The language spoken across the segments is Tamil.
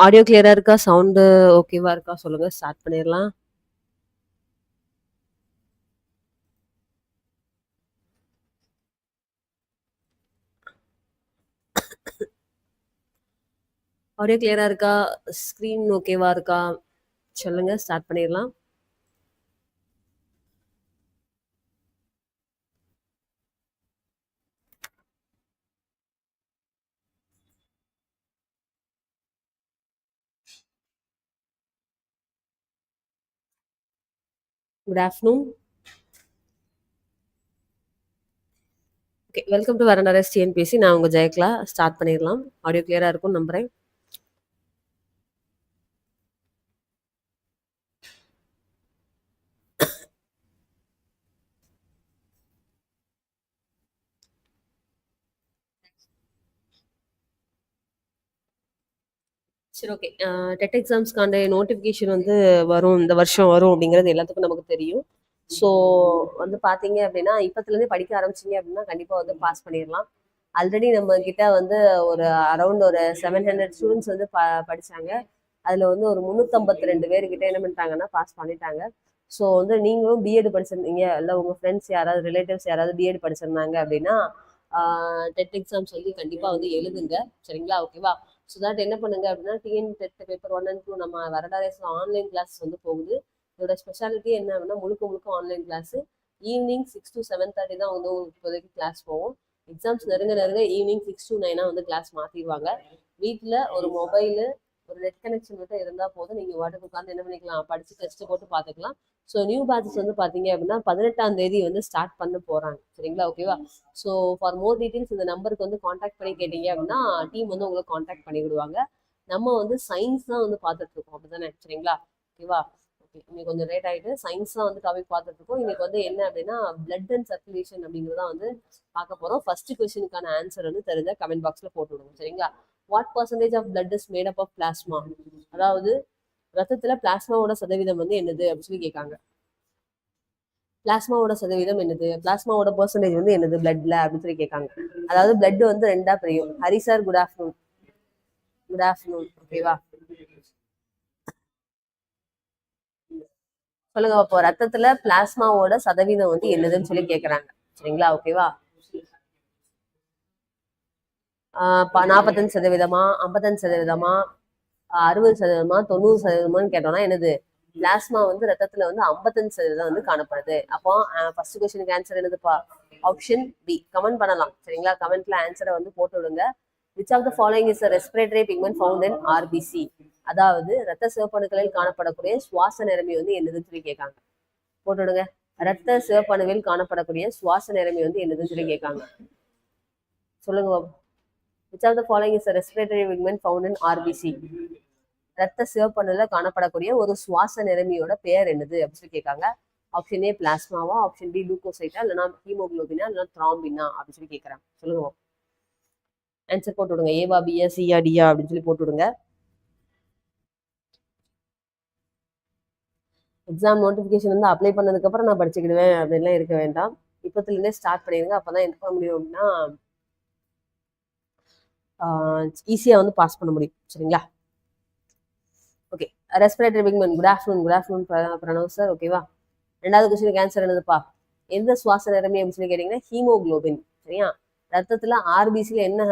ஆடியோ கிளியரா இருக்கா? சவுண்டு ஓகேவா இருக்கா? சொல்லுங்க. ஸ்டார்ட் பண்ணிரலாம். ஆடியோ கிளியரா இருக்கா? ஸ்க்ரீன் ஓகேவா இருக்கா? சொல்லுங்க. ஸ்டார்ட் பண்ணிரலாம். Good afternoon. Okay. Welcome to வரண்டரஸ் டிஎன்பிஎஸ்சி. நான் உங்க ஜெயக்லா. ஸ்டார்ட் பண்ணிரலாம். ஆடியோ கிளியரா இருக்கும்னு நம்புறேன். சரி, ஓகே. டெட் எக்ஸாம்ஸ்க்கான நோட்டிஃபிகேஷன் வந்து வரும், இந்த வருஷம் வரும் அப்படிங்கிறது எல்லாத்துக்கும் நமக்கு தெரியும். ஸோ வந்து பார்த்தீங்க அப்படின்னா, இப்பத்துலேருந்தே படிக்க ஆரம்பிச்சீங்க அப்படின்னா கண்டிப்பாக வந்து பாஸ் பண்ணிடலாம். ஆல்ரெடி நம்ம கிட்ட வந்து ஒரு அரௌண்ட் ஒரு 700 ஸ்டூடெண்ட்ஸ் வந்து படிச்சாங்க. அதில் வந்து ஒரு 352 பேர்கிட்ட என்ன பண்ணிட்டாங்கன்னா பாஸ் பண்ணிட்டாங்க. ஸோ வந்து நீங்களும் பிஎட் படிச்சிருந்தீங்க, இல்லை உங்கள் ஃப்ரெண்ட்ஸ் யாராவது ரிலேட்டிவ்ஸ் யாராவது பிஎட் படிச்சிருந்தாங்க அப்படின்னா டெட் எக்ஸாம்ஸ் வந்து கண்டிப்பாக வந்து எழுதுங்க. சரிங்களா? ஓகேவா? ஸோ தட் என்ன பண்ணுங்க அப்படின்னா டிஎன் டெட் பேப்பர் 1 and 2 நம்ம வரடாரேஸ்ல ஆன்லைன் கிளாஸ் வந்து போகுது. இதோட ஸ்பெஷாலிட்டி என்ன அப்படின்னா முழுக்க முழுக்க ஆன்லைன் கிளாஸ். ஈவினிங் 6 to 7:30 தான் வந்து உங்களுக்கு இப்போதைக்கு கிளாஸ் போகும். எக்ஸாம்ஸ் நெருங்க நெருங்க ஈவினிங் 6 to 9 வந்து கிளாஸ் மாற்றிடுவாங்க. வீட்டில் ஒரு மொபைலு ஒரு நெட் கனெக்ஷன் மட்டும் இருந்தால் போதும், நீங்கள் வாட்டுக்கு உட்காந்து என்ன பண்ணிக்கலாம், படித்து டெஸ்ட் போட்டு பார்த்துக்கலாம். ஸோ நியூ பேட்சஸ் வந்து பார்த்தீங்க அப்படின்னா 18ஆம் தேதி வந்து ஸ்டார்ட் பண்ண போகிறாங்க. சரிங்களா? ஓகேவா? ஸோ ஃபார் மோர் டீட்டெயில்ஸ் இந்த நம்பருக்கு வந்து காண்டாக்ட் பண்ணி கேட்டீங்க அப்படின்னா டீம் வந்து உங்களுக்கு காண்டாக்ட் பண்ணி விடுவாங்க. நம்ம வந்து சயின்ஸ் தான் வந்து பார்த்துட்டு இருக்கோம், அப்படிதானே? சரிங்களா? ஓகேவா? ஓகே. இன்னைக்கு கொஞ்சம் லேட் ஆகிட்டு சயின்ஸ் தான் வந்து டாபிக் பார்த்துட்டு இருக்கோம். இன்னைக்கு வந்து என்ன அப்படின்னா பிளட் அண்ட் சர்க்குலேஷன் அப்படிங்கிறத வந்து பார்க்க போகிறோம். ஃபர்ஸ்ட் கொஸ்டினுக்கான ஆன்சர் வந்து தெரிஞ்ச கமெண்ட் பாக்ஸில் போட்டு விடுங்க. சரிங்களா? What percentage of blood is made up of plasma? அதாவது ரத்தத்தில் பிளாஸ்மாவோட சதவீதம் வந்து என்னது அப்படின்னு சொல்லி கேட்காங்க. பிளாஸ்மாவோட சதவீதம் என்னது, பிளாஸ்மாவோட பெர்சன்டேஜ் வந்து என்னது பிளட்ல அப்படின்னு சொல்லி கேட்காங்க. அதாவது பிளட் வந்து ரெண்டா பிரியும். Hari sir good afternoon. Good afternoon. ஓகேவா? சொல்லுங்க அப்போ ரத்தத்துல பிளாஸ்மாவோட சதவீதம் வந்து என்னதுன்னு சொல்லி கேட்கறாங்க. சரிங்களா? ஓகேவா? 45%, 55%, 60%, 90%, கேட்டோம்னா என்னது, பிளாஸ்மா வந்து ரத்தத்துல வந்து 55% வந்து காணப்படுது. அப்போ ஃபர்ஸ்ட் கொஸ்டினுக்கு ஆன்சர் என்னதுப்பா? Option B. கமெண்ட் பண்ணலாம். சரிங்களா? கமெண்ட்ல ஆன்சரை வந்து போட்டு விடுங்க. Which of the following is respiratory pigment found in RBC? அதாவது ரத்த சிவப்பணுக்களில் காணப்படக்கூடிய சுவாச நிறமி வந்து என்னதுன்னு சொல்லி கேட்காங்க. போட்டு விடுங்க. ரத்த சிவப்பணுவில் காணப்படக்கூடிய சுவாச நிறமி வந்து என்னதுன்னு சொல்லி கேட்காங்க. சொல்லுங்க. Which of the following is respiratory pigment found in RBC? ரத்த சிவப்பணுல காணப்படக்கூடிய ஒரு சுவாச நிறமியோட பெயர் என்னது அப்படின்னு சொல்லி கேட்காங்க. ஆப்ஷன் ஏ பிளாஸ்மாவா, ஆப்ஷன் பி லூக்கோசைட்டா, இல்லைனா ஹீமோகுளோபினா, இல்லைனா த்ராம்பினா அப்படின்னு சொல்லி கேட்கறாங்க. சொல்லுங்க. ஆன்சர் போட்டு விடுங்க. ஏவா, பியா, சியா, டியா அப்படின்னு சொல்லி போட்டு விடுங்க. எக்ஸாம் நோட்டிஃபிகேஷன் வந்து அப்ளை பண்ணதுக்கு அப்புறம் நான் படிச்சுக்கிடுவேன் அப்படின்லாம் இருக்க வேண்டாம். இப்பத்துலேருந்தே ஸ்டார்ட் பண்ணிடுங்க. அப்பதான் என்ன பண்ண முடியும் அப்படின்னா ஈஸியாக வந்து பாஸ் பண்ண முடியும். சரிங்களா? Okay. Respiratory pigment. Good afternoon. Good afternoon Pranav sir. ஓகேவா? ரெண்டாவது கொஸ்டினுக்கு ஆன்சர் என்னதுப்பா? எந்த சுவாச நிறமி அப்படின்னு சொல்லி கேட்டீங்கன்னா ஹீமோகுளோபின். சரியா? ரத்தத்துல ஆர்பிசியில என்ன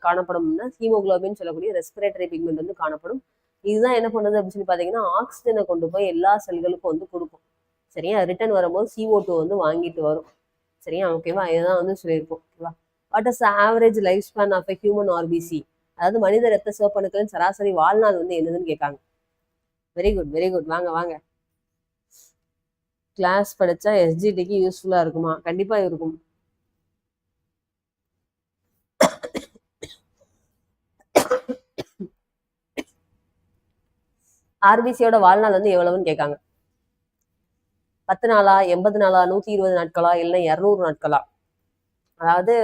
காணப்படும்னா ஹீமோகுளோபின் சொல்லக்கூடிய ரெஸ்பிரேட்டரி பிக்மெண்ட் வந்து காணப்படும். இதுதான் என்ன பண்ணுது அப்படின்னு சொல்லி பாத்தீங்கன்னா ஆக்சிஜனை கொண்டு போய் எல்லா செல்களுக்கும் வந்து கொடுக்கும். சரியா? ரிட்டர்ன் வரும்போது CO2 வந்து வாங்கிட்டு வரும். சரியா? ஓகேவா? இதுதான் வந்து சொல்லியிருக்கோம். ஓகேவா? What is average life span of human RBC? அதாவது மனித ரத்த சிவப்பணுக்களின் சராசரி வாழ்நாள் வந்து என்னதுன்னு கேட்காங்க. Very good, very good. வாங்க வாங்க. கிளாஸ் படிச்சா எஸ்ஜிடிக்கு யூஸ்ஃபுல்லா இருக்குமா? கண்டிப்பா இருக்கும். ஆர்பிசியோட வாழ்நாள் வந்து எவ்வளவுன்னு கேட்காங்க. 10 நாளா, 80 நாளா, 120 நாட்களா, இல்லை 200 நாட்களா? அதாவது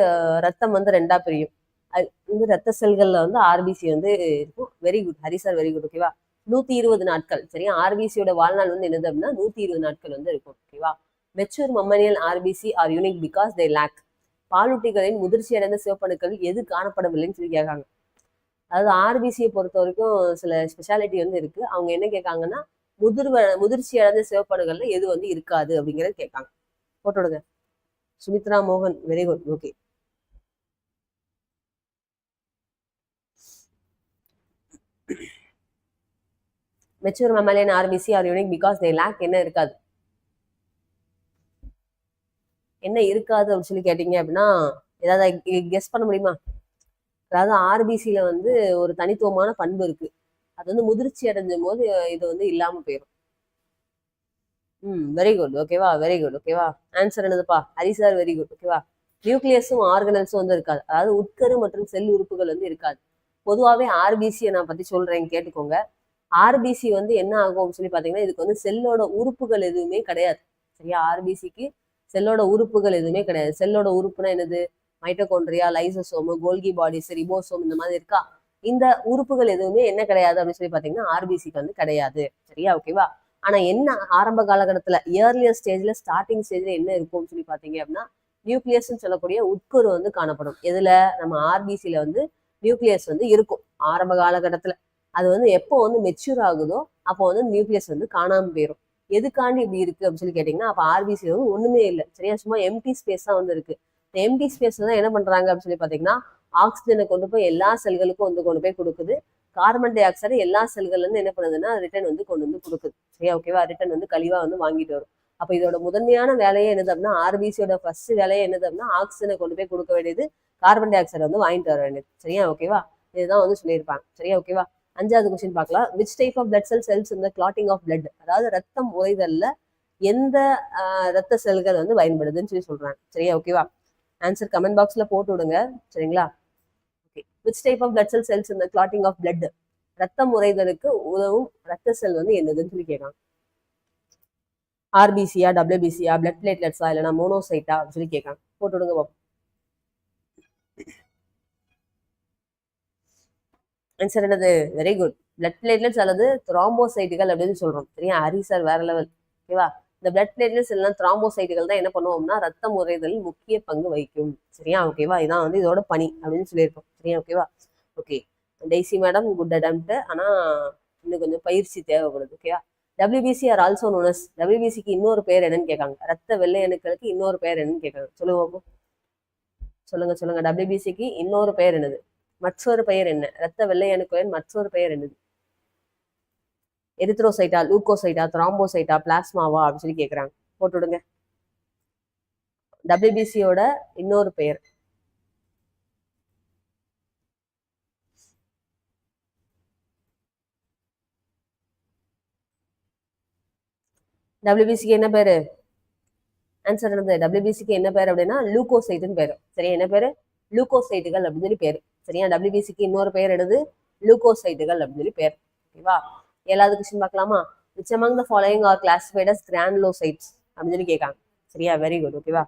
ரத்தம் வந்து ரெண்டா பிரியும். அது வந்து ரத்த செல்கள்ல வந்து ஆர்பிசி வந்து இருக்கும். Very good Hari sir, very good. ஓகேவா? 120 நாட்கள். சரியா? ஆர்பிசியோட வாழ்நாள் வந்து என்னது அப்படின்னா 120 நாட்கள் வந்து இருக்கும். ஓகேவா? Mature mammalian RBC are unique because they lack. பாலூட்டிகளின் முதிர்ச்சி அடைந்த சிவப்பணுக்கள் எது காணப்படவில்லைன்னு சொல்லி கேட்காங்க. அதாவது ஆர்பிசியை பொறுத்த வரைக்கும் சில ஸ்பெஷாலிட்டி வந்து இருக்கு. அவங்க என்ன கேட்காங்கன்னா முதிர்ச்சி அடைந்த சிவப்படுகள்ல எது வந்து இருக்காது அப்படிங்கறது கேட்காங்க. போட்டு விடுங்க. சுமித்ரா மோகன், very good. Okay. Mature mammalian RBC are unique because they lack என்ன இருக்காது என்ன இருக்காது அப்படின்னு சொல்லி கேட்டீங்க அப்படின்னா ஏதாவது கெஸ் பண்ண முடியுமா? அதாவது ஆர்பிசியில வந்து ஒரு தனித்துவமான பண்பு இருக்கு. அது வந்து முதிர்ச்சி அடைஞ்சும் போது இது வந்து இல்லாம போயிடும். Very good. ஓகேவா? Very good. ஓகேவா? ஆன்சர் என்னதுப்பா? Hari sir, very good. ஓகேவா? நியூக்ளியஸும் ஆர்கனல்ஸும் வந்து இருக்காது. அதாவது உட்கரு மற்றும் செல் உறுப்புகள் வந்து இருக்காது. பொதுவாகவே ஆர்பிசியை நான் பத்தி சொல்றேன், கேட்டுக்கோங்க. ஆர்பிசி வந்து என்ன ஆகும் அப்படின்னு சொல்லி பாத்தீங்கன்னா, இதுக்கு வந்து செல்லோட உறுப்புகள் எதுவுமே கிடையாது. சரியா? ஆர்பிசிக்கு செல்லோட உறுப்புகள் எதுவுமே கிடையாது. செல்லோட உறுப்புனா என்னது? மைட்டோகாண்ட்ரியா, லைசோசோம், கோல்கி பாடிஸ், ரிபோசோம், இந்த மாதிரி இருக்கா. இந்த உறுப்புகள் எதுவுமே என்ன கிடையாது அப்படின்னு சொல்லி பாத்தீங்கன்னா ஆர்பிசிக்கு வந்து கிடையாது. சரியா? ஓகேவா? ஆனா என்ன ஆரம்ப காலகட்டத்துல இயர்லியர் ஸ்டேஜ்ல ஸ்டார்டிங் ஸ்டேஜ்ல என்ன இருக்கும்னு சொல்லி பாத்தீங்க அப்படின்னா நியூக்ளியஸ்ன்னு சொல்லக்கூடிய உட்கரு வந்து காணப்படும். எதுல? நம்ம ஆர்பிசில வந்து நியூக்ளியஸ் வந்து இருக்கும் ஆரம்ப காலகட்டத்துல. அது வந்து எப்போ வந்து மெச்சூர் ஆகுதோ அப்போ வந்து நியூக்ளியஸ் வந்து காணாம போயிடும். எதுக்காண்டி இப்படி இருக்கு அப்படின்னு சொல்லி கேட்டீங்கன்னா அப்ப ஆர்பிசில வந்து ஒண்ணுமே இல்லை. சரியா? சும்மா எம்டி ஸ்பேஸ் தான் வந்து இருக்கு. இந்த எம்டி ஸ்பேஸ் தான் என்ன பண்றாங்க அப்படின்னு சொல்லி பாத்தீங்கன்னா ஆக்சிஜனை கொண்டு போய் எல்லா செல்களுக்கும் வந்து கொண்டு போய் கொடுக்குது. கார்பன் டை ஆக்சைடு எல்லா செல்கள்ல இருந்து என்ன பண்ணுதுன்னா ரிட்டர்ன் வந்து கொண்டு வந்து கொடுக்குது. சரியா? ஓகேவா? ரிட்டர்ன் வந்து கழிவா வந்து வாங்கிட்டு வரும். அப்ப இதோட முதன்மையான வேலையே என்னது அப்படின்னா ஆர்பிசியோட ஃபர்ஸ்ட் வேலையே என்னது அப்படின்னா ஆக்சிஜனை கொண்டு போய் கொடுக்க வேண்டியது, கார்பன் டை ஆக்சைடு வந்து வாங்கிட்டு வர வேண்டியது. சரியா? ஓகேவா? இதுதான் வந்து சொல்லியிருப்பாங்க. சரியா? ஓகேவா? 5வது கொஸ்டின் பார்க்கலாம். Which type of blood cells இந்த கிளாட்டிங் ஆஃப் பிளட், அதாவது ரத்தம் உறைதல்ல எந்த ரத்த செல்கள் வந்து பயன்படுதுன்னு சொல்லி சொல்றாங்க. சரியா? ஓகேவா? ஆன்சர் கமெண்ட் பாக்ஸ்ல போட்டு விடுங்க. சரிங்களா? Okay. Which type of blood cells இந்த கிளாட்டிங் ஆஃப் பிளட், ரத்தம் உறைதலுக்கு உதவும் ரத்த செல் வந்து என்னதுன்னு சொல்லி கேட்காங்க. ஆர்பிசியா, டபிள்யூபிசியா, பிளட் பிளேட்லெட்ஸா, இல்லைன்னா மோனோசைட்டா அப்படின்னு சொல்லி கேட்காங்க. போட்டு விடுங்க பாப்போம். ஆன்சர் என்னது? Very good. பிளட் பிளேட்லெட்ஸ் அல்லது த்ராம்போசைட்டுகள் அப்படின்னு சொல்றோம். சரியா? ஹரி சார், வேற லெவல். ஓகேவா? இந்த பிளட் பிளேட்லெட்ஸ் இல்லைன்னா த்ராம்போசைட்டுகள் தான் என்ன பண்ணுவோம்னா ரத்தம் உறைதலில் முக்கிய பங்கு வகிக்கும். சரியா? ஓகேவா? இதான் வந்து இதோட பணி அப்படின்னு சொல்லியிருக்கோம். சரியா? ஓகேவா? Okay. Daisy madam, good attempt. ஆனா இன்னும் கொஞ்சம் பயிற்சி தேவைப்படுது. ஓகேவா? WBC are also known as, டபிள்யூபிசிக்கு இன்னொரு பேர் என்னன்னு கேட்காங்க. ரத்த வெள்ளை அணுக்களுக்கு இன்னொரு பேர் என்னன்னு கேட்காங்க. சொல்லுங்க பாப்போம். சொல்லுங்க சொல்லுங்க. டபிள்யூபிசிக்கு இன்னொரு பெயர் என்னது? மற்றொரு பெயர் என்ன? ரத்த வெள்ளை அணுக்களின் மற்றொரு பெயர் என்னது? எரித்ரோசைட்டா, லூக்கோசைட்டா, த்ராம்போசைட்டா, பிளாஸ்மாவா அப்படின்னு சொல்லி கேட்குறாங்க. போட்டு விடுங்க. டபிள்யூபிசியோட இன்னொரு பெயர். டபிள்யூபிசிக்கு என்ன பேரு? ஆன்சர் என்னது? டபிள்யூபிசிக்கு என்ன பேர் அப்படின்னா லூக்கோசைட்டுன்னு பேரு. சரியா? என்ன பேரு? லூக்கோசைட்டுகள் அப்படின்னு சொல்லி பேரு. சரியா? டபிள்யூபிசிக்கு இன்னொரு பெயர் என்னது? லூக்கோசைட்டுகள் அப்படின்னு சொல்லி பேர். ஓகேவா? 7வது கொஸ்டின் பார்க்கலாமா? Which among the following are classified as granulocytes அப்படின்னு சொல்லி கேட்காங்க. சரியா? Very good. ஓகேவா?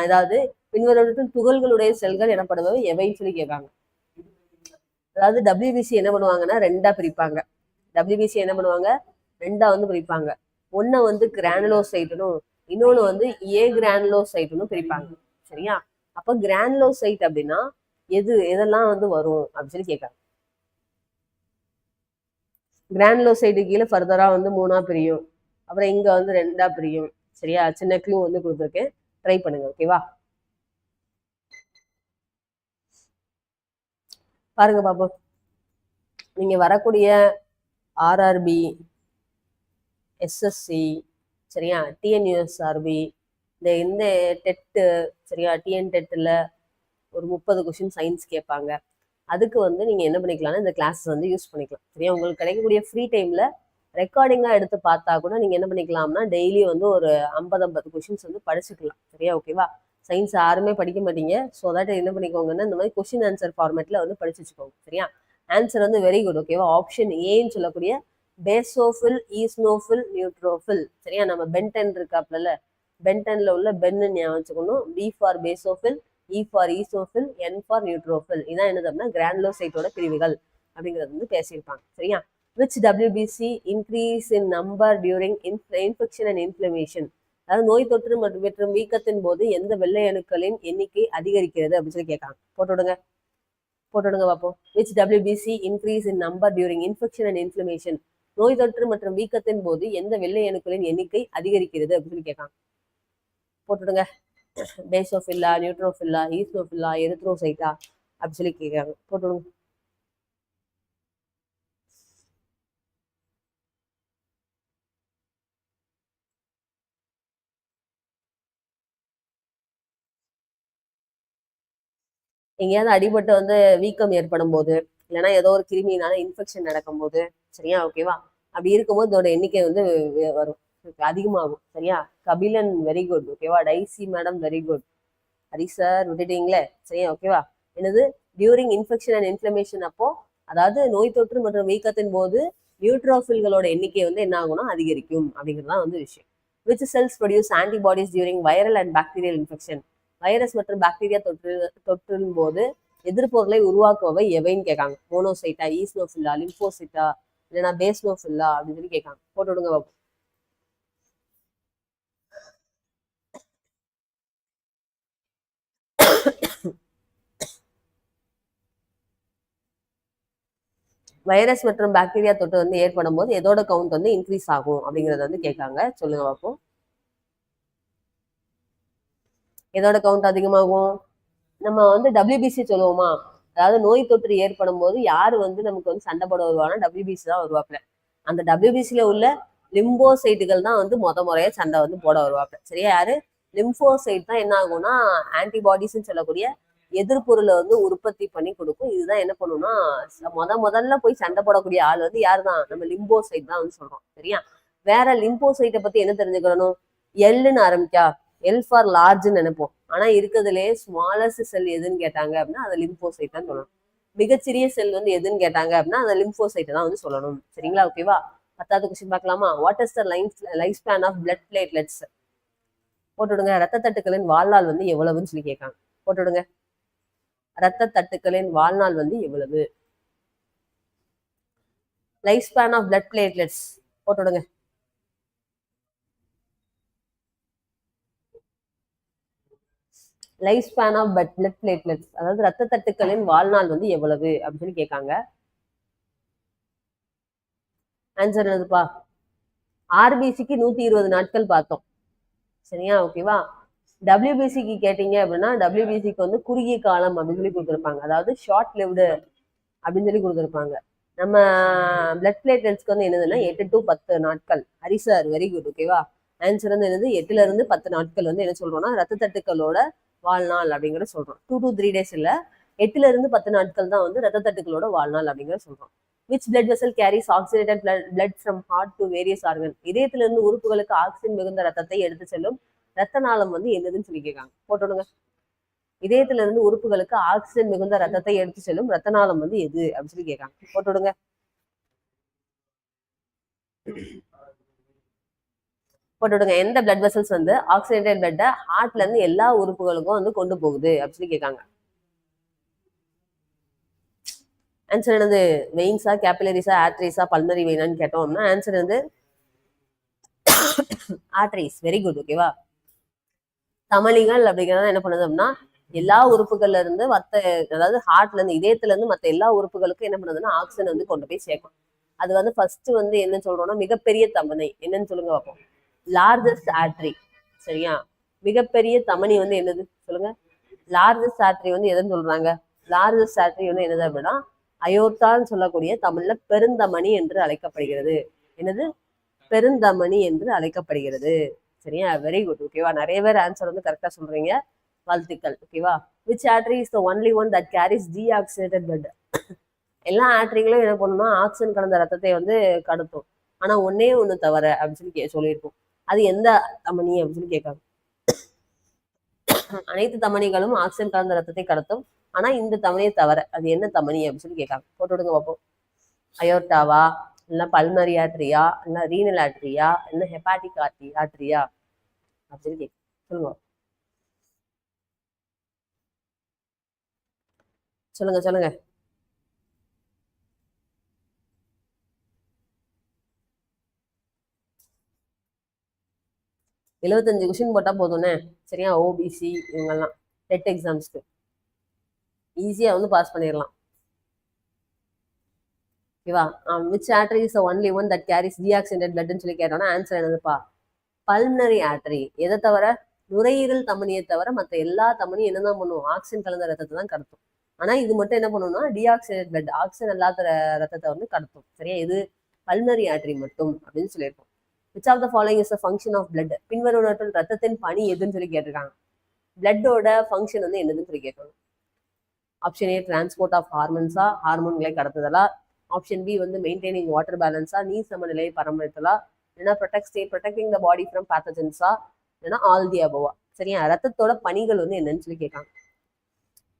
அதாவது பின்வருவற்றில் துகள்களுடைய செல்கள் எனப்படுபவை எவைன்னு சொல்லி கேட்காங்க. அதாவது டபிள்யூபிசி என்ன பண்ணுவாங்கன்னா ரெண்டா பிரிப்பாங்க. டபிள்யூபிசி என்ன பண்ணுவாங்க? ரெண்டா வந்து பிரிப்பாங்க. ஒன்ன வந்து கிரானுலோசைட்டுனும் இன்னொன்னு வந்து ஏ கிரானுலோசைட்டுன்னு பிரிப்பாங்க. சரியா? அப்ப கிரானுலோசைட் அப்படின்னா எதெல்லாம் வந்து வரும் அப்படின்னு சொல்லி கேட்காங்க. கிரானுலோசைட்டு கீழே ஃபர்தரா வந்து 3ஆ பிரியும். அப்புறம் இங்க வந்து 2ஆ பிரியும். சரியா? சின்ன க்ளூ வந்து கொடுத்துருக்கேன், ட்ரை பண்ணுங்க. ஓகேவா? பாருங்க பாப்போம். நீங்க வரக்கூடிய ஆர்ஆர்பி, எஸ்எஸ்சி, சரியா, டிஎன்யூஎஸ்ஆர்பி, இந்த டெட்டு, சரியா, டிஎன் டெட்டில் ஒரு 30 கொஸ்டின் சயின்ஸ் கேட்பாங்க. அதுக்கு வந்து நீங்கள் என்ன பண்ணிக்கலாம்னா இந்த கிளாஸஸ் வந்து யூஸ் பண்ணிக்கலாம். சரியா? உங்களுக்கு கிடைக்கக்கூடிய ஃப்ரீ டைமில் ரெக்கார்டிங்காக எடுத்து பார்த்தா கூட நீங்கள் என்ன பண்ணிக்கலாம்னா டெய்லி வந்து ஒரு 50 கொஷின்ஸ் வந்து படிச்சுக்கலாம். சரியா? ஓகேவா? சயின்ஸ் யாருமே படிக்க மாட்டீங்க. ஸோ தட் என்ன பண்ணிக்கோங்கன்னா இந்த மாதிரி கொஸ்டின் ஆன்சர் ஃபார்மேட்டில் வந்து படிச்சு வச்சுக்கோங்க. சரியா? ஆன்சர் வந்து வெரி குட். ஓகேவா? ஆப்ஷன் ஏன்னு சொல்லக்கூடிய பேசோஃபில், ஈஸ்னோஃபில், நியூட்ரோஃபில். சரியா? நம்ம பென்டென் இருக்காப்ல, பென்டென்ல உள்ள பென்னு ஞாபகம் வச்சுக்கணும். B for basophil, E for eosinophil, N for neutrophil. இதான் என்னது அப்படின்னா கிரானுலோசைட்டோட பிரிவுகள் அப்படிங்கிறது வந்து பேசியிருப்பாங்க. சரியா? which WBC increase in number during infection and inflammation, அதாவது நோய் தொற்று மற்றும் வீக்கத்தின் போது எந்த வெள்ளை அணுக்களின் எண்ணிக்கை அதிகரிக்கிறது அப்படின்னு சொல்லி கேட்காங்க. போட்டு விடுங்க. போட்டுடுங்க பார்ப்போம். Which WBC increase in number during infection and inflammation. நோய் தொற்று மற்றும் வீக்கத்தின் போது எந்த வெள்ளை அணுக்களின் எண்ணிக்கை அதிகரிக்கிறது அப்படின்னு சொல்லி கேட்காங்க. போட்டுடுங்க. பேசோஃபில்லா, நியூட்ரோஃபில்லா, ஈஸ்னோஃபில்லா, எரித்ரோசைட்டா அப்படி சொல்லி கேட்குறாங்க. போட்டுடுங்க. எங்கேயாவது அடிபட்டு வந்து வீக்கம் ஏற்படும் போது, இல்லைன்னா ஏதோ ஒரு கிருமியினால இன்ஃபெக்ஷன் நடக்கும் போது, சரியா ஓகேவா, அப்படி இருக்கும்போது இதோட எண்ணிக்கை வந்து வரும், அதிகமாகும். சரியா. கபிலன் வெரி குட் ஓகேவா. Daisy madam very good. Hari sir விட்டுட்டீங்களே. சரியா ஓகேவா. என்னது டியூரிங் இன்ஃபெக்ஷன் அண்ட் இன்ஃப்ளமேஷன் அப்போ, அதாவது நோய் தொற்று மற்றும் வீக்கத்தின் போது நியூட்ரோஃபில்களோட எண்ணிக்கை வந்து என்ன ஆகும்னா அதிகரிக்கும் அப்படிங்கிறதுதான் வந்து விஷயம். Which cells produce antibodies during viral and bacterial infection. Virus மற்றும் பாக்டீரியா தொற்றின் போது எதிர்ப்பொருளை உருவாக்குபவை எவைன்னு கேட்காங்க. மோனோசைட்டா, ஈஸ்னோஃபில்லா, லிம்போசைட்டா, இல்லைன்னா பேஸ்னோஃபில்லா அப்படின்னு சொல்லி கேட்காங்க. போட்டு விடுங்க பாப்போம். வைரஸ் மற்றும் பாக்டீரியா தொற்று வந்து ஏற்படும் போது எதோட கவுண்ட் வந்து இன்க்ரீஸ் ஆகும் அப்படிங்கறத வந்து கேட்காங்க. சொல்லுங்க பாப்போம். எதோட கவுண்ட் அதிகமாகும்? நம்ம வந்து டபிள்யூபிசி சொல்லுவோமா, அதாவது நோய் தொற்று ஏற்படும் போது யாரு வந்து நமக்கு வந்து சண்டை போட வருவானா டபிள்யூபிசி தான் வருவாப்ல. அந்த டபிள்யூபிசில உள்ள லிம்போசைட்டுகள் தான் வந்து முறையா சண்டை வந்து போட வருவாப்ல. சரியா. யாரு? லிம்போசைட் தான் என்ன ஆகும்னா ஆன்டிபாடிஸ்ன்னு சொல்லக்கூடிய எதிர்பொருளை வந்து உற்பத்தி பண்ணி கொடுக்கும். இதுதான் என்ன பண்ணும்னா முதல்ல போய் சண்டை போடக்கூடிய ஆள் வந்து யார் தான்? நம்ம லிம்போசைட் தான் வந்து சொல்றோம். சரியா. வேற லிம்போசைட்டை பத்தி என்ன தெரிஞ்சுக்கணும்? எல்லுன்னு ஆரம்பிக்கா, எல் ஃபார் லார்ஜ்னு நினைப்போம். ஆனா இருக்கிறதுலே ஸ்மாலஸ்ட் செல் எதுன்னு கேட்டாங்க அப்படின்னா அதை லிம்போசைட் தான் சொல்லணும். மிகச்சிறிய செல் வந்து எதுன்னு கேட்டாங்க அப்படின்னா அந்த லிம்போசைட்டை தான் வந்து சொல்லணும். சரிங்களா ஓகேவா. 10வது கொஸ்டின் பார்க்கலாமா. What is the life span of blood platelets. போட்டுடுங்க. ரத்த தட்டுக்களின் வாழ்நாள் வந்து எவ்வளவுன்னு சொல்லி கேட்காங்க. போட்டுடுங்க. ரத்த தட்டுக்களின் வாழ்நாள் வந்து எவ்வளவு? Life span of blood platelets போட்டுடுங்க. Life span of blood platelets, அதாவது ரத்த தட்டுக்களின் வாழ்நாள் வந்து எவ்வளவு அப்படின்னு சொல்லி கேட்காங்க. ஆன்சர் என்னதுப்பா? ஆர்பிசிக்கு 120 நாட்கள் பார்த்தோம். சரியா ஓகேவா. டபிள்யூபிசிக்கு கேட்டீங்க அப்படின்னா டபிள்யூபிசிக்கு வந்து குறுகிய காலம் அப்படின்னு சொல்லி கொடுத்துருப்பாங்க, அதாவது ஷார்ட் லிவ்டு அப்படின்னு சொல்லி கொடுத்துருப்பாங்க. நம்ம பிளட் பிளேட்லெட்ஸ்க்கு வந்து என்னதுன்னா 8 to 10 நாட்கள். ஹரி சார் வெரி குட் ஓகேவா. ஆன்சர் வந்து என்னது 8ல இருந்து 10 நாட்கள் வந்து என்ன சொல்றோம்னா ரத்த தட்டுக்களோட வாழ்நாள் அப்படிங்கிற சொல்றோம். 2 to 3 days இல்ல, 8ல இருந்து 10 நாட்கள் தான் வந்து ரத்த தட்டுக்களோட வாழ்நாள் அப்படிங்கிற சொல்றோம். Which blood vessel carries oxygenated blood from heart to various organ. இதயத்திலிருந்து உறுப்புகளுக்கு ஆக்சிஜன் மிகுந்த ரத்தத்தை எடுத்து செல்லும் ரத்த நாளம் வந்து என்னதுன்னு சொல்லி கேட்காங்க. போட்டுடுங்க. இதயத்துல இருந்து உறுப்புகளுக்கு ஆக்சிஜன் மிகுந்த ரத்தத்தை எடுத்து செல்லும் ரத்த நாளம் வந்து எது அப்படின்னு சொல்லி கேட்காங்க. போட்டுடுங்க. போட்டுவிடுங்க. எந்த பிளட் வெசல்ஸ் வந்து ஆக்சிஜனேட்டட் பிளட்டை ஹார்ட்ல இருந்து எல்லா உறுப்புகளுக்கும் வந்து கொண்டு போகுது அப்படின்னு சொல்லி கேட்காங்க. ஆன்சர் என்னது? வெயின்ஸா, கேபிலரிஸா, ஆர்டரிஸா, பல்மரி வெயினான்னு கேட்டோம்னா ஆன்சர் வந்து ஆர்டரிஸ். வெரி குட் ஓகேவா. தமனிகள் அப்படிங்கிறத என்ன பண்ணுது அப்படின்னா எல்லா உறுப்புகள்ல இருந்து மற்ற, அதாவது ஹார்ட்ல இருந்து இதயத்துல இருந்து மற்ற எல்லா உறுப்புகளுக்கும் என்ன பண்ணுதுன்னா ஆக்சிஜன் வந்து கொண்டு போய் சேர்க்கும். அது வந்து ஃபர்ஸ்ட் வந்து என்ன சொல்றோம்னா மிகப்பெரிய தமனை என்னன்னு சொல்லுங்க பார்ப்போம். Largest artery. சரியா. மிகப்பெரிய தமனி வந்து என்னது சொல்லுங்க. லார்ஜஸ்ட் ஆர்டரி வந்து எதுன்னு சொல்றாங்க? லார்ஜஸ்ட் ஆர்டரி வந்து என்னது அப்படின்னா அயோர்த்தான்னு சொல்லக்கூடிய தமிழ்ல பெருந்தமனி என்று அழைக்கப்படுகிறது. என்னது? பெருந்தமனி என்று அழைக்கப்படுகிறது. சரியா. வெரி குட் ஓகேவா. நிறைய பேர் ஆன்சர் வந்து கரெக்டா சொல்றீங்க, வாழ்த்துக்கள் ஓகேவா. Which artery is the only one that carries deoxygenated blood. எல்லா ஆர்டரிகளும் என்ன பண்ணணும்னா ஆக்சிஜன் கலந்த ரத்தத்தை வந்து கடத்தும், ஆனா ஒன்னே ஒண்ணு தவிர அப்படின்னு சொல்லி சொல்லியிருக்கோம். அது எந்த தமனி அப்படின்னு சொல்லி கேட்காங்க. அனைத்து தமனிகளும் ஆக்சிஜன் கலந்த ரத்தத்தை கடத்தும், ஆனா இந்த தமனியை தவிர அது என்ன தமனி அப்படின்னு சொல்லி கேட்காங்க. போட்டு விடுங்க பார்ப்போம். அயோர்டாவா, இல்ல பல்மரி ஆர்டரியா, இல்ல ரீனல் ஆர்டரியா, இல்ல ஹெப்பாட்டிக் ஆர்டரியா அப்படின்னு கேட்க சொல்லுங்க. சொல்லுங்க சொல்லுங்க. எழுபத்தஞ்சு கொஸ்டின் போட்டா போதும்னே. சரியா. ஓபிசி இவங்கெல்லாம் டெட் எக்ஸாம்ஸ்க்கு ஈஸியா வந்து பாஸ் பண்ணிடலாம். ஓகேவா? Which artery is only one that carries deoxygenated பிளட்னு சொல்லி கேட்டோம்னா ஆன்சர் என்னதுப்பா? Pulmonary artery. எதை தவிர? நுரையீரல் தமனியை தவிர மற்ற எல்லா தமனியும் என்னதான் பண்ணும்? ஆக்சிஜன் கலந்த ரத்தத்தை தான் கடத்தும். ஆனா இது மட்டும் என்ன பண்ணும்னா டீஆக்சிஜனேட் பிளட், ஆக்சிஜன் அல்லாத ரத்தத்தை வந்து கடத்தும். சரியா? இது பல்மனரி ஆர்டரி மட்டும் அப்படின்னு சொல்லியிருக்கோம். Which of the following is a function of blood? பின்வருவனவற்றில் ரத்தத்தின் பணி எதுன்னு சொல்லி கேட்டிருக்காங்க. பிளட்டோட ஃபங்க்ஷன் வந்து என்னதுன்னு சொல்லி கேட்கணும். ஆப்ஷன் ஏ டிரான்ஸ்போர்ட் ஆஃப் ஹார்மோன்ஸா, ஹார்மோன்களை கடத்துதலா. ஆப்ஷன் பி வந்து மெயின்டைனிங் வாட்டர் பேலன்ஸா, நீர் சமநிலையை பராமரித்தலா. இல்லைன்னா ப்ரொடெக்டிங் த பாடி ஃப்ரம் பேத்தஜன்ஸா, இல்லைன்னா ஆல் தி அபோவா. சரியா? ரத்தத்தோட பணிகள் வந்து என்னன்னு சொல்லி கேட்காங்க.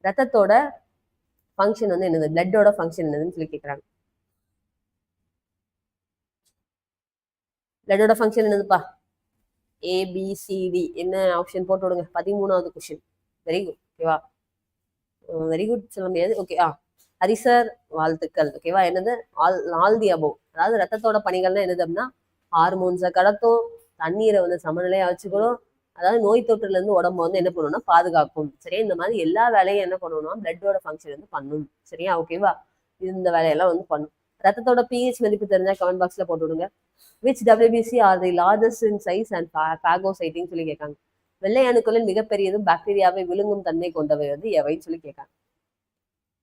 ரத்தத்தோட ஃபங்க்ஷன் வந்து என்னது? பிளட்டோட ஃபங்க்ஷன் என்னதுன்னு சொல்லி கேட்குறாங்க. பிளட்டோட ஃபங்க்ஷன் என்னதுப்பா? ஏபிசிடி. என்ன ஆப்ஷன் போட்டு விடுங்க. 13வது கொஸ்டின். Very good. ஓகேவா? வெரி குட் சொல்ல முடியாது. ஓகே. ஹரி சார் வாழ்த்துக்கள். ஓகேவா? என்னது? All the above. அதாவது ரத்தத்தோட பணிகள்னா என்னது அப்படின்னா ஹார்மோன்ஸை கடத்தும், தண்ணீரை வந்து சமநிலையா வச்சுக்கணும், அதாவது நோய் தொற்றுல இருந்து உடம்பு வந்து என்ன பண்ணணும்னா பாதுகாக்கும். சரியா? இந்த மாதிரி எல்லா வேலையும் என்ன பண்ணணும்னா பிளட்டோட ஃபங்க்ஷன் வந்து பண்ணும். சரியா? ஓகேவா? இந்த வேலையெல்லாம் வந்து பண்ணும். ரத்தத்தோட பிஹெச் மதிப்பு தெரிஞ்சா கமெண்ட் பாக்ஸ்ல போட்டு விடுங்க. Which WBC are the largest in size and பாகோசைட்டின்னு சொல்லி கேட்காங்க. வெள்ளை அணுக்களின் மிகப்பெரியதும் பாக்டீரியாவை விழுங்கும் தன்மை கொண்டவை வந்து எவைன்னு சொல்லி கேட்காங்க.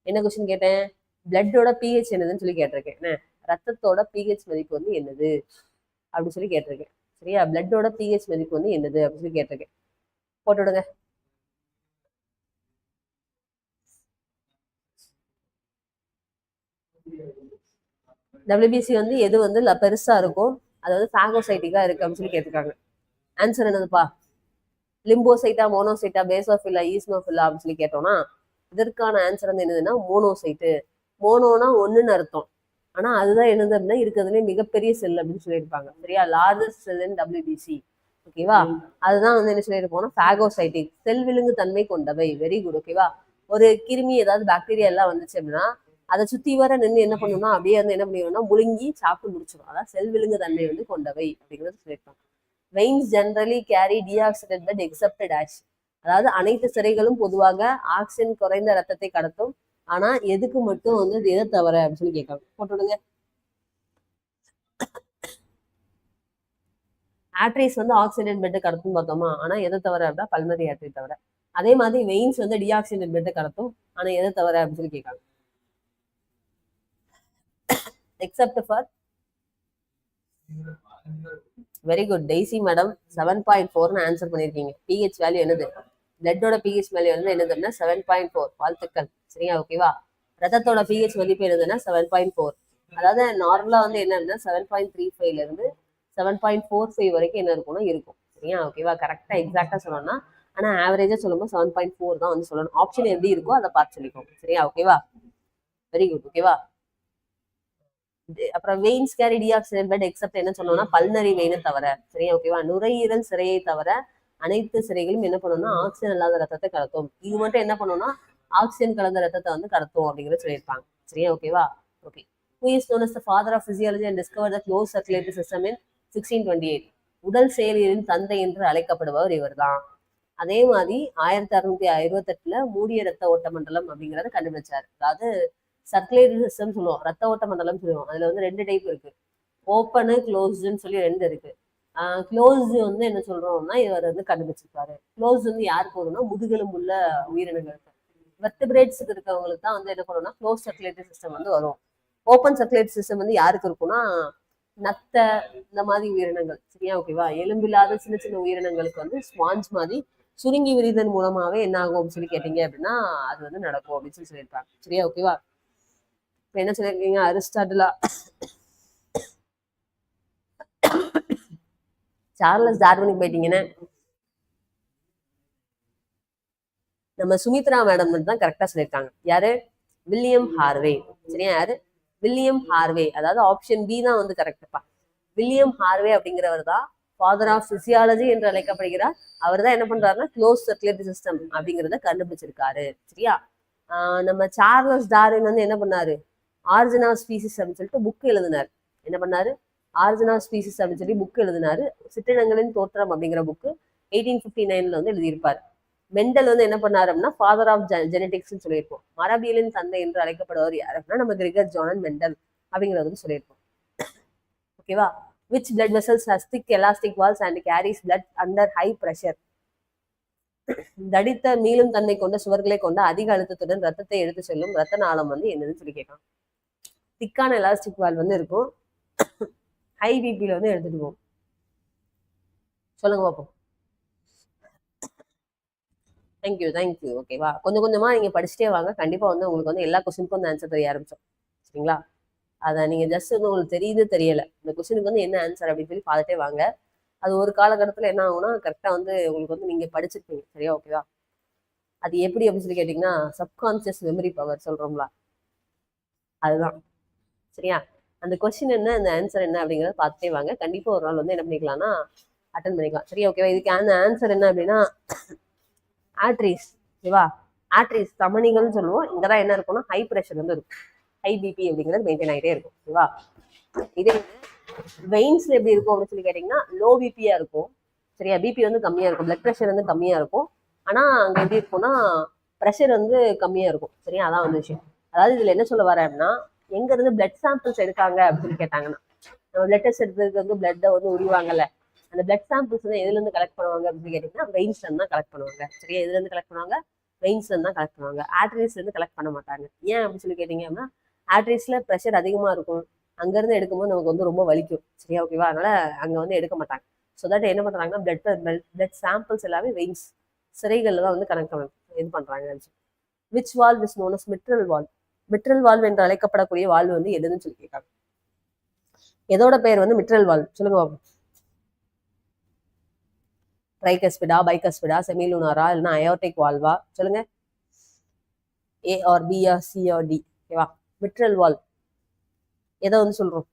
என்ன கொஸ்டின் கேட்டேன்? பிளட்டோட பிஹெச் என்னதுன்னு சொல்லி கேட்டிருக்கேன். என்ன? ரத்தத்தோட பிஹெச் மதிப்பு வந்து என்னது அப்படின்னு சொல்லி கேட்டிருக்கேன். சரியா? பிளட்டோட பிஹெச் மதிப்பு வந்து என்னது அப்படின்னு சொல்லி கேட்டிருக்கேன். போட்டு விடுங்க. டபிள்யூபிசி வந்து எது வந்து பெருசா இருக்கும், அதாவது பாகோசைட்டிக்கா இருக்கு அப்படின்னு சொல்லி கேட்டிருக்காங்க. ஆன்சர் என்னதுப்பா? லிம்போசைட்டா, மோனோசைட்டா, பேசோஃபில்லா, ஈஸ்னோஃபில்லா அப்படின்னு சொல்லி கேட்டோம்னா இதற்கான ஆன்சர் வந்து என்னதுன்னா மோனோசைட்டு. மோனோனா ஒண்ணுன்னு அர்த்தம். ஆனா அதுதான் என்னது அப்படின்னா இருக்கிறதுலே மிகப்பெரிய செல் அப்படின்னு சொல்லியிருப்பாங்க. சரியா? லார்ஜஸ்ட் செல் இன் டபிள்யூபிசி. ஓகேவா? அதுதான் வந்து என்ன சொல்லியிருப்போம்னா பாகோசைட்டிக், செல் விழுங்கு தன்மை கொண்டவை. Very good. ஓகேவா? ஒரு கிருமி ஏதாவது பாக்டீரியா எல்லாம் வந்துச்சு அப்படின்னா அதை சுத்தி வர நின்று என்ன பண்ணணும்னா அப்படியே வந்து என்ன பண்ணிடும்னா முழுங்கி சாப்பிட்டு முடிச்சிடும். அதான் செல் விழுங்கு தன்மை வந்து கொண்டவை அப்படிங்கிறது சொல்லியிருப்பாங்க. Veins generally carry deoxidate blood excepted ஆஷ். அதாவது அனைத்து சிரைகளும் பொதுவாக ஆக்சிஜன் குறைந்த ரத்தத்தை கடத்தும். ஆனா எதுக்கு மட்டும் வந்து எதை தவிர அப்படின்னு சொல்லி கேட்காங்க. போட்டு விடுங்க. ஆர்டரிஸ் வந்து ஆக்சிஜன் பிளட் கடத்தும் பார்த்தோமா? ஆனா எதை தவிர அப்படின்னா பல்மனரி ஆர்டரி தவிர. அதே மாதிரி வெயின்ஸ் வந்து டீஆக்சிஜன் பிளட் கடத்தும். ஆனா எதை தவிர அப்படின்னு சொல்லி கேட்காங்க. Except for. Very good. Daisy madam 7.4ன்னு ஆன்சர் பண்ணிருக்கீங்க. பிஹெச் வேல்யூ என்னது? பிளட்டோட பிஹெச் வேல்யூ வந்து என்னதுன்னா 7.4. வாழ்த்துக்கள். சரியா? ஓகேவா? ரத்தத்தோட பிஹெச் மதிப்பு என்னதுன்னா 7.4. அதாவது நார்மலா வந்து என்ன அப்படின்னா 7.35ல இருந்து 7.45 வரைக்கும் என்ன இருக்கும்னா இருக்கும். சரியா? ஓகேவா? கரெக்டா எக்ஸாக்டா சொல்லணும்னா ஆனா ஆவரேஜா சொல்லும்போது 7.4 தான் வந்து சொல்லணும். ஆப்ஷன் எப்படி இருக்கோ அதை பார்த்து சொல்லிக்கோங்க. சரியா? ஓகேவா? Very good. ஓகேவா? அப்புறம் வெயின்ஸ் கேரி டீஆக்சிஜன் பிளட் எக்ஸப்ட் என்ன சொல்லணும்னா பல்னரி வெயினை தவிர. சரியா? ஓகேவா? நுரையீரல் சிறையை தவிர அனைத்து சிறைகளும் என்ன பண்ணணும்னா ஆக்சிஜன் இல்லாத ரத்தத்தை கடத்தும். இது மட்டும் என்ன பண்ணணும்னா ஆக்சிஜன் கலந்த ரத்தத்தை வந்து கடத்தும் அப்படிங்கிறத சொல்லியிருப்பாங்க. சரியா? ஓகேவா? Okay. Who is known as the father of physiology and discovered the closed circulatory system in 1628? உடல் செயலியலின் தந்தை என்று அழைக்கப்படுபவர் இவர் தான். அதே மாதிரி 1668ல மூடிய ரத்த ஓட்ட மண்டலம் அப்படிங்கிறத கண்டுபிடிச்சாரு. அதாவது சர்க்குலேட்டரி சிஸ்டம் சொல்லுவோம், ரத்த ஓட்ட மண்டலம் சொல்லுவோம். அதுல வந்து 2 டைப் இருக்கு. ஓப்பனு, க்ளோஸ்டுன்னு சொல்லி 2 இருக்கு. க்ளோஸ் வந்து என்ன சொல்றோம்னா இவர் வந்து கண்டுபிடிச்சிருக்காரு. க்ளோஸ் வந்து யாருக்கு வரும்னா முதுகெலும்புள்ள உயிரினங்களுக்கு, வெர்டிபிரேட்ஸுக்கு இருக்கவங்களுக்கு தான் வந்து என்ன பண்ணும்னா க்ளோஸ் சர்க்குலேட்டரி சிஸ்டம் வந்து வரும். ஓப்பன் சர்க்குலேட்டரி சிஸ்டம் வந்து யாருக்கு இருக்கும்னா நத்த இந்த மாதிரி உயிரினங்கள். சரியா? ஓகேவா? எலும்பில்லாத சின்ன சின்ன உயிரினங்களுக்கு வந்து ஸ்பாஞ்ச் மாதிரி சுருங்கி விரிதன் மூலமாவே என்ன ஆகும் அப்படின்னு சொல்லி கேட்டீங்க அப்படின்னா அது வந்து நடக்கும் அப்படின்னு சொல்லி சொல்லியிருப்பாங்க. சரியா? ஓகேவா? இப்ப என்ன சொல்லியிருக்கீங்க? அரிஸ்டாட்டிலா, சார்லஸ் டார்வினுக்கு போயிட்டீங்கன்னா நம்ம சுமித்ரா மேடம் தான் கரெக்டா சொல்லியிருக்காங்க. யாரு? William Harvey. சரியா? யாரு? William Harvey. அதாவது ஆப்ஷன் பி தான் வந்து கரெக்ட்ப்பா. வில்லியம் ஹார்வே அப்படிங்கிறவர் தான் ஃபாதர் ஆஃப் பிசியாலஜி என்று அழைக்கப்படுகிறார். அவர் தான் என்ன பண்றாருன்னா க்ளோஸ் சர்க்குலேட்டரி சிஸ்டம் அப்படிங்கிறத கண்டுபிடிச்சிருக்காரு. சரியா? நம்ம சார்லஸ் டார்வின் வந்து என்ன பண்ணாரு? ஆரிஜின் ஆஃப் ஸ்பீசிஸ் அப்படின்னு சொல்லிட்டு புக் எழுதினார். என்ன பண்ணாரு? ஆரிஜின் ஆஃப் ஸ்பீசிஸ் அப்படின்னு சொல்லி புக் எழுதினாரு. சிற்றினங்களின் தோற்றம் அப்படிங்கிற புக்கு 1859ல வந்து எழுதியிருப்பார். மெண்டல் வந்து என்ன பண்ணாரு அப்படின்னா ஃபாதர் ஆஃப் ஜெனடிக்ஸ் சொல்லியிருப்போம். மரபியலின் தந்தை என்று அழைக்கப்படுவார் யார் அப்படின்னா நம்ம கிரிகர் ஜான் மெண்டல். அப்படிங்கிறது வந்து சொல்லியிருக்கோம். ஓகேவா? Which blood vessels has thick elastic Waals and carries blood under high pressure. தடித்த மீளும் தன்மை கொண்ட சுவர்களை கொண்ட அதிக அழுத்தத்துடன் ரத்தத்தை எடுத்து செல்லும் ரத்த நாளம் வந்து என்னதுன்னு சொல்லி கேட்கலாம். திக்கான எலாஸ்டிக் வால் வந்து இருக்கும், ஹை பிபில வந்து எடுத்துட்டு போகும். சொல்லுங்க பார்ப்போம். தேங்க்யூ. ஓகேவா? கொஞ்சம் கொஞ்சமா நீங்க படிச்சுட்டே வாங்க. கண்டிப்பா வந்து உங்களுக்கு வந்து எல்லா கொஸ்டினுக்கும் வந்து ஆன்சர் தெரிய ஆரம்பிச்சோம். சரிங்களா? அதை நீங்க ஜஸ்ட் வந்து உங்களுக்கு தெரியுது தெரியல, இந்த கொஸ்டினுக்கு வந்து என்ன ஆன்சர் அப்படின்னு சொல்லி பார்த்துட்டே வாங்க. அது ஒரு காலகட்டத்தில் என்ன ஆகும்னா கரெக்டாக வந்து உங்களுக்கு வந்து நீங்க படிச்சிருப்பீங்க. சரியா? ஓகேவா? அது எப்படி அப்படின்னு சொல்லி கேட்டீங்கன்னா சப்கான்சியஸ் மெமரி பவர் சொல்றோம்ல, அதுதான். சரியா? அந்த கொஸ்டின் என்ன, அந்த ஆன்சர் என்ன அப்படிங்கிறத பார்த்துட்டே வாங்க. கண்டிப்பா ஒரு நாள் வந்து என்ன பண்ணிக்கலாம்னா அட்டன் பண்ணிக்கலாம். சரியா? ஓகேவா? இதுக்கு அந்த ஆன்சர் என்ன அப்படின்னா ஆட்ரிஸ். ஓகேவா? ஆட்ரிஸ் தமனிகள்னு சொல்லுவோம். இங்கதான் என்ன இருக்கும்னா ஹை பிரஷர் வந்து இருக்கும், ஹை பிபி அப்படிங்கிறது மெயின்டைன் ஆகிட்டே இருக்கும். ஓகேவா? இதே வெயின்ஸ்ல எப்படி இருக்கும் அப்படின்னு சொல்லி கேட்டீங்கன்னா லோ பிபியா இருக்கும். சரியா? பிபி வந்து கம்மியா இருக்கும், பிளட் ப்ரெஷர் வந்து கம்மியா இருக்கும். ஆனா அங்க எப்படி இருக்கும்னா ப்ரெஷர் வந்து கம்மியா இருக்கும். சரியா? அதான் வந்து விஷயம். அதாவது இதுல என்ன சொல்ல வரேன் அப்படின்னா, எங்க இருந்து பிளட் சாம்பிள்ஸ் எடுக்காங்க அப்படின்னு கேட்டாங்கன்னா, நம்ம பிளட் டெஸ்ட் எடுத்ததுக்கு வந்து பிளட்டை வந்து உரிவாங்கல்ல, அந்த பிளட் சாம்பிள்ஸ் வந்து எதுல இருந்து கலெக்ட் பண்ணுவாங்க அப்படின்னு கேட்டீங்கன்னா வெயின்ஸ்ல இருந்து தான் கலெக்ட் பண்ணுவாங்க. சரியா? எதுல இருந்து கலெக்ட் பண்ணுவாங்க? வெயின்ஸ்ல இருந்து தான் கலெக்ட் பண்ணுவாங்க. ஆர்டரிஸ்ல இருந்து கலெக்ட் பண்ண மாட்டாங்க. ஏன் அப்படின்னு சொல்லி கேட்டீங்க அப்படின்னா ஆர்டரிஸ்ல ப்ரெஷர் அதிகமா இருக்கும், அங்க இருந்து எடுக்கும்போது நமக்கு வந்து ரொம்ப வலிக்கும். சரியா? ஓகேவா? அதனால அங்க வந்து எடுக்க மாட்டாங்க. ஸோ தட் என்ன பண்றாங்கன்னா பிளட் சாம்பிள்ஸ் எல்லாமே வெயின்ஸ் சிறைகள்ல தான் வந்து கனெக்ட் பண்ண இது பண்றாங்க. Which valve is known as mitral valve. Mitral valve என்று அழைக்கப்படக்கூடிய வால்வு வந்து எதுன்னு சொல்லி கேட்காங்க. எதோட பேர் வந்து மிட்ரல் வால்வ்? சொல்லுங்க. ட்ரைகஸ்பிடா, பைகஸ்பிடா, செமிலூனாரா, இல்லைன்னா அயோர்டிக் வால்வா? சொல்லுங்க. A or B or C or D? ஓகேவா? மிட்ரல் வால்வ் எதை வந்து சொல்றோம்?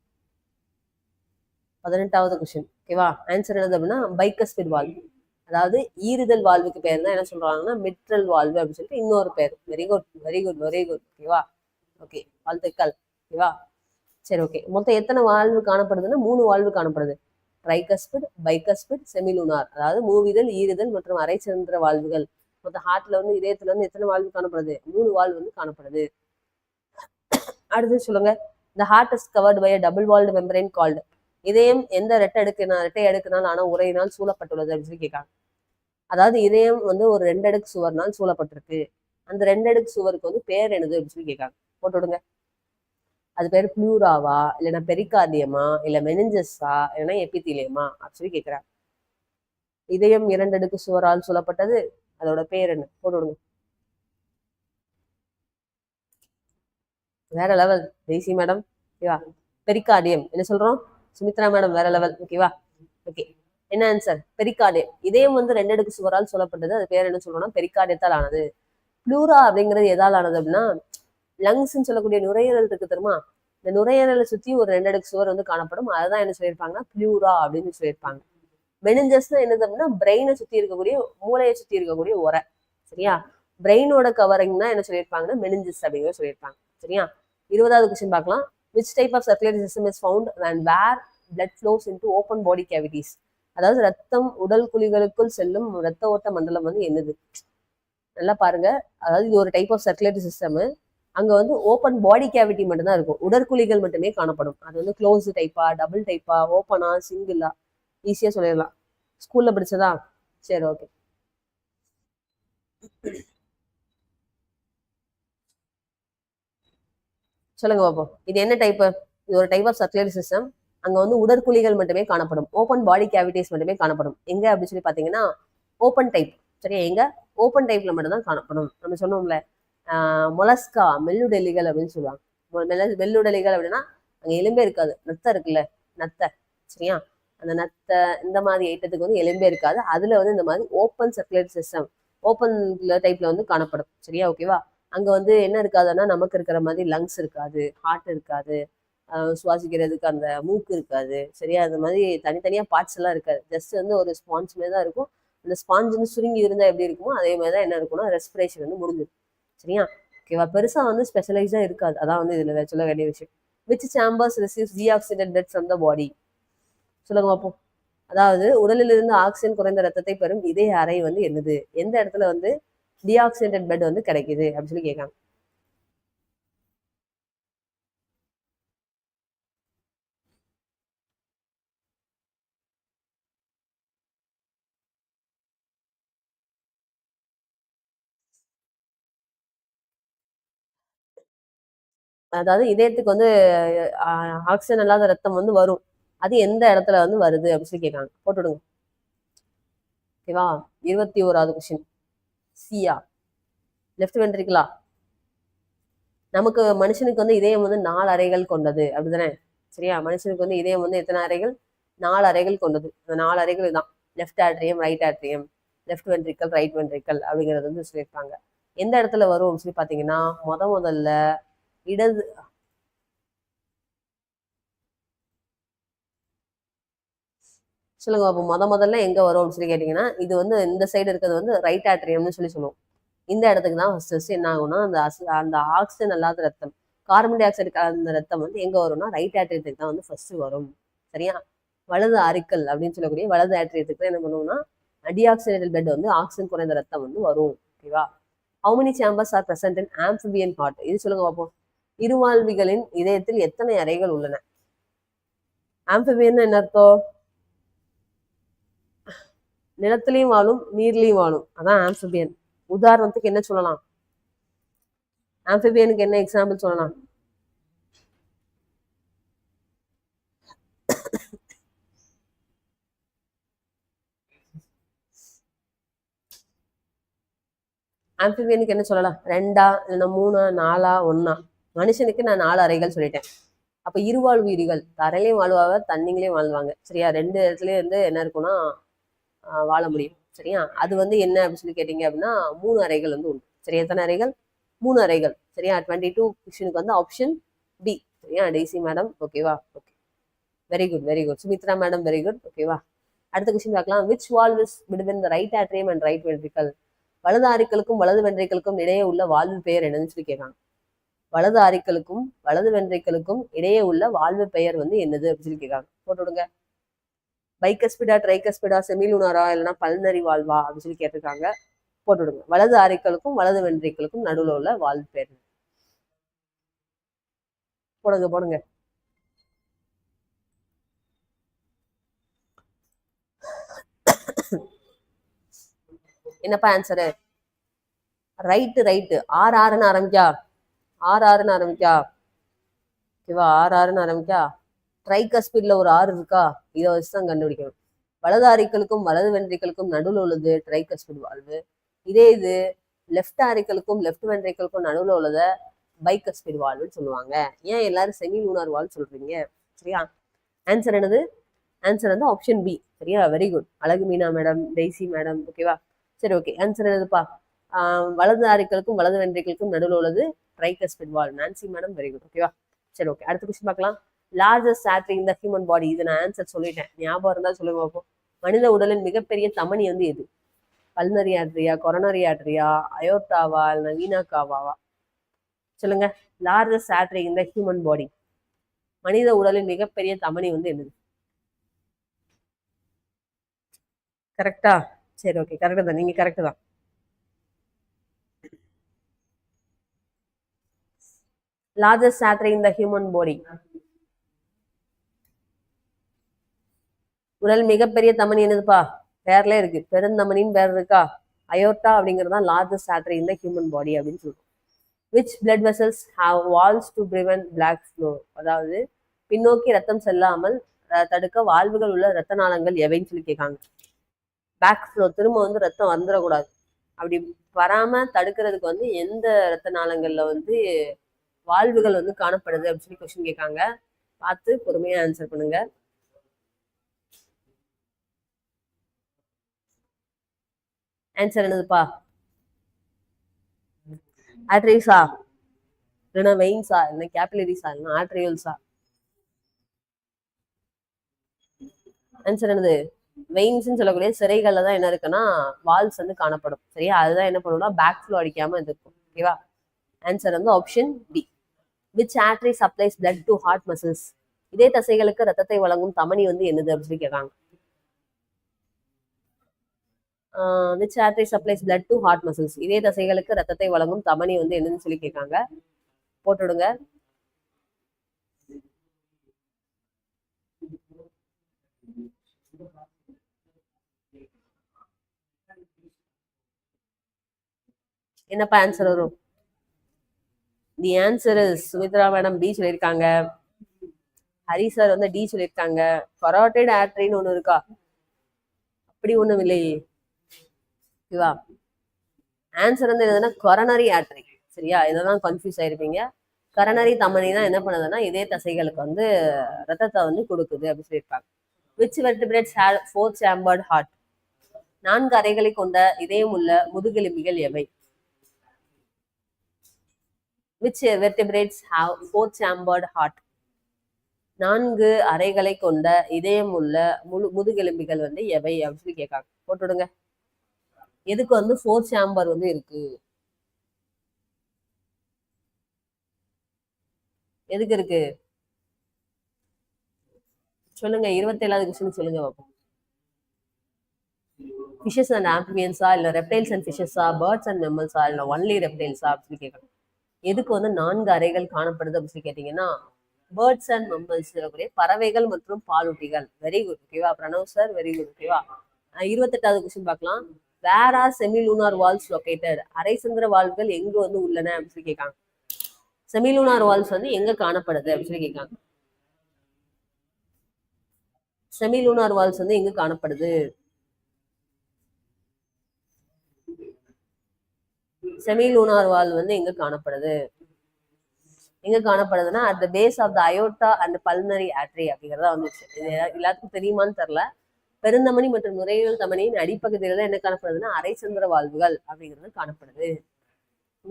18வது கொஸ்டின். ஓகேவா? ஆன்சர் என்னது அப்படின்னா பைகஸ்பிட் வால்வ். அதாவது ஈறுதல் வால்வுக்கு பேர் தான் என்ன சொல்றாங்கன்னா மிட்ரல் வால்வு அப்படின்னு சொல்லிட்டு இன்னொரு பேர். Very good. ஓகேவா? ஓகே, வாழ்த்துக்கள். ஓகேவா? சரி, ஓகே. மொத்தம் எத்தனை வால்வு காணப்படுதுன்னா 3 வால்வு காணப்படுது. Tricuspid, bicuspid, semilunar. அதாவது மூவிதழ், ஈறுதல் மற்றும் அரைச்சந்திர வால்வுகள். மொத்த ஹார்ட்ல வந்து இதயத்துல வந்து எத்தனை வால்வு காணப்படுது? 3 வால்வு வந்து காணப்படுது. அடுத்து சொல்லுங்க. The heart is covered by a double walled membrane called. இதயம் எந்த இரட்டை அடுக்கினால் ஆன உரையினால் சூழப்பட்டுள்ளது அப்படின்னு சொல்லி கேட்காங்க. அதாவது இதயம் வந்து ஒரு 2 அடுக்கு சுவர்னால் சூழப்பட்டிருக்கு. அந்த 2 அடுக்கு சுவருக்கு வந்து பேர் என்னது அப்படின்னு சொல்லி கேட்காங்க. போட்டு விடுங்க. அது பேர் பிளூராவா, இல்லைன்னா பெரிகார்டியமா, இல்ல மெனிஞ்சஸா, இல்லைன்னா எபித்தீலியமா அப்படின்னு சொல்லி கேட்கிறாங்க. இதயம் 2 அடுக்கு சுவரால் சூழப்பட்டது, அதோட பேர் என்ன? போட்டு விடுங்க. வேற லெவல் தேசி மேடம். ஓகேவா? பெரிகார்டியம். என்ன சொல்றோம்? சுமித்ரா மேடம் வேற லெவல். ஓகேவா? ஓகே, என்ன ஆன்சர்? பெரிகார்டியம். இதயம் வந்து 2 அடுக்கு சுவரால் சொல்லப்பட்டது, அது பேர் என்ன சொல்றோம்னா பெரிகார்டியத்தால் ஆனது. பிளூரா அப்படிங்கிறது எதால் ஆனது அப்படின்னா லங்ஸ்ன்னு சொல்லக்கூடிய நுரையீரல் இருக்கு தெரியுமா, இந்த நுரையீரலை சுத்தி ஒரு 2 அடுக்கு சுவர் வந்து காணப்படும். அதுதான் என்ன சொல்லியிருப்பாங்கன்னா பிளூரா அப்படின்னு சொல்லியிருப்பாங்க. மெனிஞ்சஸ்னா என்னது அப்படின்னா பிரெயினை சுத்தி இருக்கக்கூடிய, மூளையை சுத்தி இருக்கக்கூடிய உரை. சரியா? பிரெயினோட கவரிங் தான் என்ன சொல்லியிருப்பாங்கன்னா மெனிஞ்சஸ் அப்படிங்கிற சொல்லியிருப்பாங்க. சரியா? 20வது கொஸ்டின் பார்க்கலாம். Which type of circulatory system is found when where blood flows into open body cavities? அதாவது ரத்தம் உடல் குழிகளுக்குள் செல்லும் ரத்த ஓட்ட மண்டலம் வந்து என்னது? நல்லா பாருங்க. அதாவது இது ஒரு டைப் ஆஃப் சர்க்குலேட்டரி சிஸ்டம். அங்க வந்து ஓப்பன் பாடி கேவிட்டி மட்டும் தான் இருக்கும், உடற்குழிகள் மட்டுமே காணப்படும். அது வந்து க்ளோஸ் டைப்பா, டபுள் டைப்பா, ஓப்பனா, சிங்கிளா? ஈஸியா சொல்லிடலாம். ஸ்கூல்ல படிச்சதா? சரி, ஓகே. சொல்லுங்க பாப்போம். இது என்ன டைப்? இது ஒரு டைப் ஆஃப் சர்க்குலேட்டரி சிஸ்டம். அங்க வந்து உடற்குழிகள் மட்டுமே காணப்படும், ஓப்பன் பாடி கேவிட்டிஸ் மட்டுமே காணப்படும். எங்க அப்படின்னு சொல்லி பாத்தீங்கன்னா ஓப்பன் டைப். சரியா? எங்க? ஓப்பன் டைப்ல மட்டும் தான் காணப்படும். நம்ம சொன்னோம்ல மொலஸ்கா, மெல்லுடலிகள் அப்படின்னு சொல்லுவாங்க. மெல்லுடலிகள் அப்படின்னா அங்க எலும்பே இருக்காது, நத்தை இருக்குல்ல, நத்தை. சரியா? அந்த நத்தை இந்த மாதிரி ஐட்டத்துக்கு வந்து எலும்பே இருக்காது. அதுல வந்து இந்த மாதிரி ஓப்பன் சர்க்குலேட்டரி சிஸ்டம், ஓப்பன் டைப்ல வந்து காணப்படும். சரியா? ஓகேவா? அங்க வந்து என்ன இருக்காதுன்னா நமக்கு இருக்கிற மாதிரி லங்ஸ் இருக்காது, ஹார்ட் இருக்காது, சுவாசிக்கிறதுக்கு அந்த மூக்கு இருக்காது. சரியா? அந்த மாதிரி தனித்தனியா பார்ட்ஸ் எல்லாம் இருக்காது. ஜஸ்ட் வந்து ஒரு ஸ்பாஞ்ச் மாதிரி தான் இருக்கும். அந்த ஸ்பாஞ்ச் வந்து சுருங்கி இருந்தா எப்படி இருக்குமோ அதே மாதிரி தான் என்ன இருக்கும்னா ரெஸ்பிரேஷன் வந்து முடிஞ்சிடும். சரியா? ஓகேவா? பெருசா வந்து ஸ்பெஷலைஸா இருக்காது. அதான் வந்து இதுல சொல்ல வேண்டிய விஷயம். Which chambers receives deoxidated blood from the body? சொல்லுங்க பார்ப்போம். அதாவது உடலிலிருந்து ஆக்சிஜன் குறைந்த ரத்தத்தை பெறும் இதய அறை வந்து என்னது? எந்த இடத்துல வந்து டீஆக்சிடேட்டட் பிளட் வந்து கிடைக்குது அப்படின்னு சொல்லி கேட்காங்க. அதாவது இதயத்துக்கு வந்து ஆக்சிஜன் இல்லாத ரத்தம் வந்து வரும். அது எந்த இடத்துல வந்து வருது அப்படின்னு சொல்லி கேட்காங்க. போட்டுவிடுங்க. ஓகேவா? 21வது கொஸ்டின். சியா? லெஃப்ட் வென்ட்ரிகுலா? நமக்கு மனுஷனுக்கு வந்து இதயம் வந்து 4 அறைகள் கொண்டது அப்படிதானே? சரியா? மனுஷனுக்கு வந்து இதயம் வந்து எத்தனை அறைகள்? 4 அறைகள் கொண்டது. அந்த 4 அறைகள் தான் left atrium, right atrium, left ventricle, right ventricle அப்படிங்கிறது வந்து சொல்லியிருப்பாங்க. எந்த இடத்துல வரும் அப்படின்னு சொல்லி பார்த்தீங்கன்னா முதல்ல இடது சொல்லுங்க அப்போ முதல்ல எங்க வரும் அப்படின்னு சொல்லி கேட்டீங்கன்னா இது வந்து இந்த சைடு இருக்கிறது வந்து ரைட் ஆட்ரியம்னு சொல்லி சொல்லுவோம். இந்த இடத்துக்கு தான் ஃபர்ஸ்ட் என்ன ஆகும்னா அந்த ஆக்சிஜன் அல்லாத ரத்தம், கார்பன் டை ஆக்சைடு கலந்த ரத்தம் வந்து எங்க வரும்னா ரைட் ஆட்ரியத்துக்கு தான் வந்து ஃபர்ஸ்ட் வரும். சரியா? வலது அரிக்கல் அப்படின்னு சொல்லக்கூடிய வலது ஆட்ரியத்துக்கு தான் என்ன பண்ணுவோம்னா டிஆக்சிஜனேட்டட் பிளட் வந்து ஆக்சிஜன் குறைந்த ரத்தம் வந்து வரும். ஓகேவா? How many chambers are present in amphibian heart? இது சொல்லுங்க பார்ப்போம். இருவாழ்விகளின் இதயத்தில் எத்தனை அறைகள் உள்ளன? ஆம்பிபியன் என்ன அர்த்தம்? நிலத்திலையும் வாழும், நீர்லையும் வாழும். அதான் ஆம்பிபியன். உதாரணத்துக்கு என்ன சொல்லலாம்? ஆம்பிபியனுக்கு என்ன எக்ஸாம்பிள் சொல்லலாம்? ஆம்பிபியனுக்கு என்ன சொல்லலாம்? 2 இல்லைன்னா 3 4 1? மனுஷனுக்கு நான் 4 அறைகள் சொல்லிட்டேன். அப்ப இருவாழ் உயிரிகள் தரையிலையும் வாழ்வாங்க, தண்ணிங்களையும் வாழ்வாங்க. சரியா? 2 இடத்துலயும் வந்து என்ன இருக்கும்னா வாழ முடியும். சரியா? அது வந்து என்ன அப்படின்னு சொல்லி கேட்டீங்க அப்படின்னா 3 அறைகள் வந்து உண்டு. சரியா? எத்தனை அறைகள்? 3 அறைகள். சரியா? 22 கொஸ்டினுக்கு வந்து ஆப்ஷன் பி. சரியா? டெய்சி மேடம் ஓகேவா? Okay, very good very good. Sumitra madam very good. ஓகேவா? அடுத்த கொஸ்டின் பார்க்கலாம். Which valve is between the right atrium and right ventricle? வலது ஆரிக்கலுக்கும் வலது வென்ட்ரிக்கலுக்கும் இடையே உள்ள வால்வு பெயர் என்னன்னு சொல்லி கேட்காங்க. வலது ஆரிக்கலுக்கும் வலது வென்ட்ரிக்கலுக்கும் இடையே உள்ள வால்வு பெயர் வந்து என்னது அப்படின்னு சொல்லி கேட்காங்க. போட்டு விடுங்க. பைகஸ்பிடா, ட்ரைகஸ்பிடா, செமிலுனாரா, இல்லைன்னா பல்னரி வால்வா அப்படின்னு சொல்லி கேட்டிருக்காங்க. போட்டு விடுங்க. வலது ஆரிக்கலுக்கும் வலது வென்ட்ரிக்கலுக்கும் நடுவில் உள்ள வால்வு பெயர் போடுங்க போடுங்க. என்னப்பா ஆன்சரு? ரைட்டு. ஆறுன்னு ஆரம்பிக்கா? ஆறுன்னு ஆரம்பிக்கா? ஓகேவா? ஆறுன்னு ஆரம்பிக்கா? ட்ரைகஸ்பிட்ல ஒரு 6 இருக்கா? இதை வச்சு தான் கண்டுபிடிக்கணும். வலது ஆரிக்கலுக்கும் வலது வென்ட்ரிக்கலுக்கும் நடுவில் உள்ளது ட்ரைகஸ்பிட் வால்வு. இதே இது லெஃப்ட் ஆரிக்கலுக்கும் லெஃப்ட் வென்ட்ரிக்கலுக்கும் நடுவில் உள்ளத பைகஸ்பிட் வால்வுன்னு சொல்லுவாங்க. ஏன் எல்லாரும் செமி லூனார் வால்வு சொல்றீங்க? சரியா? ஆன்சர் என்னது? ஆன்சர் வந்து ஆப்ஷன் பி. சரியா? Very good. அழகு மீனா மேடம், டெய்சி மேடம். ஓகேவா? சரி ஓகே. ஆன்சர் என்னதுப்பா? வலது ஆரிக்கலுக்கும் வலது வென்ட்ரிக்கலுக்கும் நடுவில் உள்ளது tricuspid valve. Nancy madam very good. ஓகேவா? சரி ஓகே. அடுத்த கொஸ்டின் பார்க்கலாம். Largest artery in the human பாடி. இது நான் ஆன்சர் சொல்லிட்டேன். ஞாபகம் இருந்தா சொல்லுங்க பார்ப்போம். மனித உடலின் மிகப்பெரிய தமனி வந்து எது? பல்னரி ஆர்டரியா, கொரோனரி ஆர்டரியா, அயோர்டாவா, இல்லைன்னா வீனா காவாவா? சொல்லுங்க. Largest artery in the human பாடி. மனித உடலின் மிகப்பெரிய தமனி வந்து என்னது? கரெக்டா? சரி ஓகே, கரெக்டா தான். நீங்க கரெக்ட் தான். Largest artery in the human பாடி. உடல் மிகப்பெரிய தமனி என்னதுப்பா? பேர்ல இருக்கு. பெருந்தமனின்னு பேர் இருக்கா? அயோர்டா அப்படிங்கிறது தான் largest artery in the human body அப்படின்னு சொல்லுவோம். Which blood vessels have valves to prevent back flow? அதாவது பின்னோக்கி ரத்தம் செல்லாமல் தடுக்க வால்வுகள் உள்ள ரத்த நாளங்கள் எவைன்னு சொல்லி கேட்காங்க. பேக் ஃப்ளோ, திரும்ப வந்து ரத்தம் வந்துடக்கூடாது. அப்படி வராம தடுக்கிறதுக்கு வந்து எந்த ரத்த நாளங்கள்ல வந்து வால்வுகள் வந்து காணப்படுது அப்படின்னு சொல்லி கொஸ்டின் கேட்காங்க. பார்த்து பொறுமையா ஆன்சர் பண்ணுங்க. ஆன்சர் என்னதுப்பா? ஆர்டரிஸா, இல்லைன்னா வெயின்ஸா, இல்லைன்னா கேபிலரிஸா, இல்லைன்னா ஆர்டரியல்ஸா? ஆன்சர் என்னது? வெயின்ஸ்ன்னு சொல்லக்கூடிய சிறைகள்ல தான் என்ன இருக்குன்னா வால்ஸ் வந்து காணப்படும். சரியா? அதுதான் என்ன பண்ணும்னா பேக் ஃப்ளோ அடிக்காம இருக்கும். ஓகேவா? ஆன்சர் வந்து option B. Which artery supplies blood to heart muscles? இதே தசைகளுக்கு ரத்தத்தை வழங்கும் தமனி வந்து என்னது அப்படின்னு சொல்லி கேட்காங்க. Which artery supplies blood to heart muscles? இதே தசைகளுக்கு ரத்தத்தை வழங்கும் தமனி வந்து என்னன்னு சொல்லி கேட்காங்க. போட்டுடுங்க. என்னப்பா ஆன்சர் வரும்? The answer is Sumithra madam D சொல்லியிருக்காங்க. ஹரி சார் வந்து டி சொல்லியிருக்காங்க. கரோட்டிட் ஆர்டரின்னு ஒண்ணு இருக்கா? அப்படி ஒண்ணும் இல்லையே. ஓகேவா? ஆன்சர் வந்து என்னதுன்னா கொரோனரி ஆர்டரி. சரியா? இதெல்லாம் கன்ஃபியூஸ் ஆயிருப்பீங்க. கரோனரி தமனி தான் என்ன பண்ணுதுன்னா இதே தசைகளுக்கு வந்து ரத்தத்தை வந்து கொடுக்குது அப்படின்னு சொல்லியிருப்பாங்க. Which vertebrates have 4 chambered heart? 4 அறைகளை கொண்ட இதயம் உள்ள முதுகெலும்பிகள் எவை? Which vertebrates have 4 chambered heart? 4 அறைகளை கொண்ட இதயம் உள்ள முதுகெலும்பிகள் வந்து எவை அப்படின்னு சொல்லி கேட்காங்க. போட்டுடுங்க. எதுக்கு வந்து 4 chamber வந்து இருக்கு? எதுக்கு இருக்கு சொல்லுங்க. 27வது கொஸ்டின் சொல்லுங்க பாப்போம். ஃபிஷஸ் அண்ட் ஆம்பியன்ஸா இல்ல ரெப்டைல்ஸ் அண்ட் ஃபிஷஸா, பேர்ட்ஸ் அண்ட் மெம்மல்ஸா இல்ல ஒன்லி ரெப்டைல்ஸா அப்படின்னு கேட்கணும். எதுக்கு வந்து 4 அறைகள் காணப்படுது அப்படின்னு சொல்லி கேட்டீங்கன்னா பேர்ட்ஸ் அண்ட் மெம்மல்ஸ் சொல்லக்கூடிய பறவைகள் மற்றும் பாலூட்டிகள். Very good. ஓகேவா? Pranav sir very good. ஓகேவா? 28வது கொஸ்டின் பார்க்கலாம். Where are semilunar valves located? அரை சந்திர வால்வுகள் எங்க வந்து உள்ளன அப்படின்னு சொல்லி கேட்காங்க. செமிலூனார் வால்ஸ் வந்து எங்க காணப்படுது அப்படின்னு சொல்லி கேட்காங்க. செமிலூனார் வால்ஸ் வந்து எங்க காணப்படுது? செமிலூனார் வால் வந்து எங்க காணப்படுது? எங்க காணப்படுதுன்னா at the base of the aorta and pulmonary artery அப்படிங்கிறதா வந்துச்சு. இது எல்லாத்துக்கும் தெரியுமான்னு தெரியல. பெருந்தமனி மற்றும் நுரையீரல் தமனியின் அடிப்பகுதியில என்ன காணப்படுதுன்னா அரை சந்திர வால்வுகள் அப்படிங்கிறது காணப்படுது.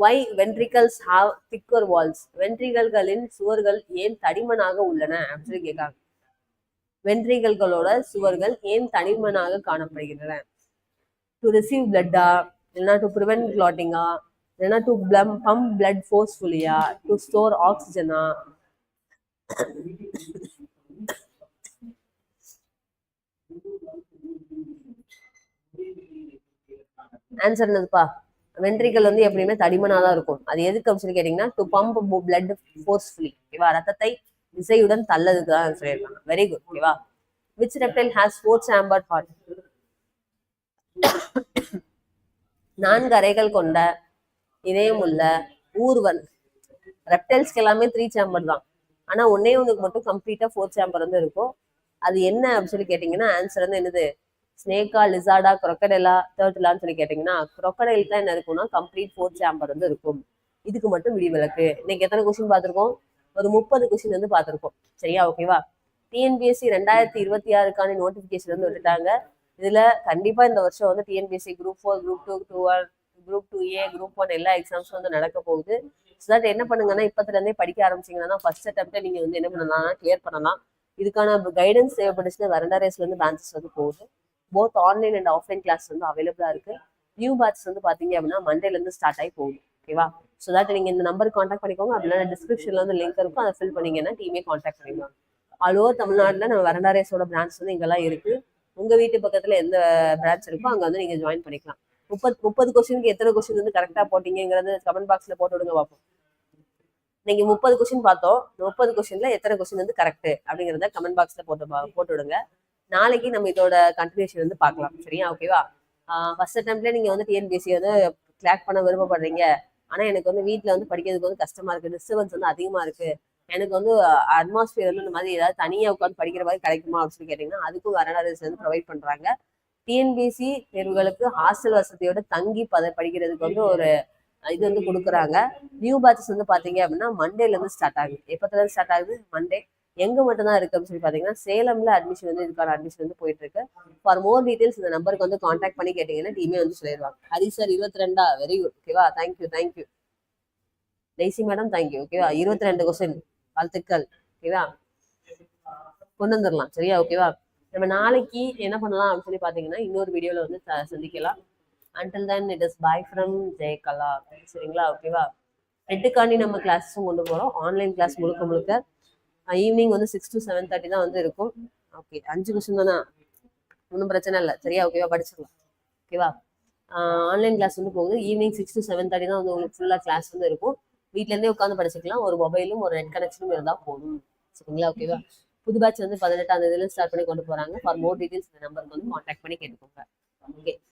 வை வென்ட்ரிகல்ஸ் ஹாவ் திக்கர் வால்ஸ்? வென்ட்ரிகல்களின் சுவர்கள் ஏன் தடிமனாக உள்ளன அப்படின்னு சொல்லி கேட்காங்க. வென்ட்ரிகல்களோட சுவர்கள் ஏன் தடிமனாக காணப்படுகின்றன? டு ரிசீவ் பிளட்டா, இல்லைன்னா டு ப்ரிவென்ட் கிளாட்டிங்கா, இல்லைன்னா டு பம்ப் பிளட் ஃபோர்ஸ்ஃபுல்லியா, டு ஸ்டோர் ஆக்சிஜனா? ஆன்சர் என்னதுப்பா? வென்ட்ரிகல் வந்து எப்படியுமே தடிமனா தான் இருக்கும். அது எதுக்கு அப்படின்னு சொல்லி கேட்டீங்கன்னா டு பம்ப் பிளட் ஃபோர்ஸ்ஃபுல்லி. ஓகேவா? ரத்தத்தை விசையுடன் தள்ளதுக்கு தான் சொல்லியிருக்காங்க. Very good. ஓகேவா? Which reptile has 4 chambered heart? 4 அறைகள் கொண்ட இதயம் உள்ள ஊர்வன். ரெப்டைல்ஸ்க்கு எல்லாமே 3 chamber தான். ஆனா ஒன்னே ஒண்ணுக்கு மட்டும் கம்ப்ளீட்டா 4 chamber வந்து இருக்கும். அது என்ன அப்படின்னு சொல்லி கேட்டீங்கன்னா ஆன்சர் வந்து என்னது? ஸ்னேக்கா, லிசார்டா, crocodile, டர்ட்டிலான்னு சொல்லி கேட்டீங்கன்னா crocodile தான் என்ன இருக்கும்னா கம்ப்ளீட் 4 chamber வந்து இருக்கும். இதுக்கு மட்டும் விதிவிலக்கு. இன்னைக்கு எத்தனை கொஸ்டின் பார்த்திருக்கோம்? ஒரு 30 கொஸ்டின் வந்து பார்த்திருக்கோம். சரியா? ஓகேவா? டிஎன்பிஎஸ்சி 2026க்கான நோட்டிபிகேஷன் வந்து விட்டுட்டாங்க. இதுல கண்டிப்பா இந்த வருஷம் வந்து TNPSC group 4, group 2, group 2A, group 1 எல்லா எக்ஸாம்ஸும் வந்து நடக்க போகுது. ஸோ தட் என்ன பண்ணுங்கன்னா இப்பத்துல இருந்தே படிக்க ஆரம்பிச்சீங்கன்னா ஃபர்ஸ்ட் அட்டம்ப்டே நீங்க வந்து என்ன பண்ணலாம், கிளியர் பண்ணலாம். இதுக்கான கைடன்ஸ் தேவைப்பட்டுச்சுன்னா வரண்டா ரேஸ்ல இருந்து பிரான்ச்சஸ் வந்து போகுது. Both online and offline class வந்து அவைலபிளா இருக்கு. நியூ பேட்ச் வந்து பாத்தீங்க அப்படின்னா மண்டேல இருந்து ஸ்டார்ட் ஆகி போகுது. ஓகேவா? ஸோ தட் நீங்க இந்த நம்பருக்கு கான்டாக்ட் பண்ணிக்கோங்க. அப்படின்னா டிஸ்கிரிப்ஷன்ல வந்து லிங்க் இருக்கும், அதை ஃபில் பண்ணீங்கன்னா டீமே கான்டாக்ட் பண்ணிக்கலாம். ஆல் ஓவர் தமிழ்நாட்டில் நம்ம வரண்டா ரேஸோட பிரான்ச் வந்து இங்கெல்லாம் இருக்கு. உங்க வீட்டு பக்கத்துல எந்த பிரான்ச் இருக்கோ அங்க வந்து நீங்க ஜாயின் பண்ணிக்கலாம். 30 கொஸ்டினுக்கு எத்தனை கொஸ்டின் வந்து கரெக்டா போட்டீங்கிறது கமெண்ட் பாக்ஸ்ல போட்டு விடுங்க பார்ப்போம். நீங்க 30 கொஸ்டின் பார்த்தோம். 30 கொஸ்டின்ல எத்தனை கொஸ்டின் வந்து கரெக்ட் அப்படிங்கிறத கமெண்ட் பாக்ஸ்ல போட்டு விடுங்க. நாளைக்கு நம்ம இதோட கண்டினியூஷன் வந்து பார்க்கலாம். சரியா? ஓகேவா? ஃபர்ஸ்ட் அட்டம்ப்ட்ல நீங்க வந்து டிஎன்பிஎஸ்சி வந்து கிளாக் பண்ண விருப்பப்படுறீங்க. ஆனா எனக்கு வந்து வீட்டுல வந்து படிக்கிறதுக்கு வந்து கஷ்டமா இருக்கு, டிஸ்டர்பன்ஸ் வந்து அதிகமா இருக்கு, எனக்கு வந்து அட்மாஸ்பியர் வந்து இந்த மாதிரி ஏதாவது தனியா உட்காந்து படிக்கிற மாதிரி கிடைக்குமா அப்படின்னு சொல்லி கேட்டீங்கன்னா அதுக்கும் வரண்டா ரேஸ் வந்து ப்ரொவைட் பண்றாங்க. டிஎன்பிஎஸ்சி தேர்வுகளுக்கு ஹாஸ்டல் வசதியோட தங்கி படிக்கிறதுக்கு வந்து ஒரு இது வந்து கொடுக்குறாங்க. நியூ பேட்சஸ் வந்து பாத்தீங்க அப்படின்னா மண்டேல இருந்து ஸ்டார்ட் ஆகுது. எப்பத்துல இருந்து ஸ்டார்ட் ஆகுது? மண்டே. எங்க மட்டும் தான் இருக்கு அப்படின்னு சொல்லி பாத்தீங்கன்னா சேலம்ல அட்மிஷன் வந்து இதுக்கான அட்மிஷன் வந்து போயிட்டு இருக்கு. ஃபார் மோர் டீடைல்ஸ் இந்த நம்பருக்கு வந்து கான்டாக்ட் பண்ணி கேட்டீங்கன்னா டீமே வந்து சொல்லிடுவாங்க. Hari sir 22 very good. ஓகேவா? தேங்க்யூ. Daisy madam thank you. ஓகேவா? 22 கொஸ்டின் வாழ்த்துக்கள். ஓகேவா? கொண்டு வந்துடலாம். சரியா? ஓகேவா? நம்ம நாளைக்கு என்ன பண்ணலாம் அப்படின்னு சொல்லி பாத்தீங்கன்னா இன்னொரு வீடியோல வந்து சந்திக்கலாம். Until then it is bye from Jeyakala. சரிங்களா? ஓகேவா? எட்டுக்காண்டி நம்ம கிளாஸஸும் கொண்டு போறோம். ஆன்லைன் கிளாஸ் முழுக்க ஈவினிங் வந்து 6 to 7:30 தான் வந்து இருக்கும். ஓகே, 5 கொஸ்டின் தானே, ஒன்றும் பிரச்சனை இல்லை. சரியா? ஓகேவா? படிச்சிடலாம். ஓகேவா? ஆன்லைன் கிளாஸ் வந்து போகுது. ஈவினிங் 6 to 7:30 தான் வந்து உங்களுக்கு ஃபுல்லாக கிளாஸ் வந்து இருக்கும். வீட்டிலேருந்தே உட்காந்து படிச்சுக்கலாம். ஒரு மொபைலும் ஒரு நெட் கனெக்ஷனும் இருந்தால் போதும். சரிங்களா? ஓகேவா? புது பேட்ச் வந்து 18ஆம் தேதியில ஸ்டார்ட் பண்ணி கொண்டு போறாங்க. ஃபார் மோர் டீடைல்ஸ் இந்த நம்பருக்கு வந்து கான்டாக்ட் பண்ணி கேட்டுக்கோங்க. ஓகே.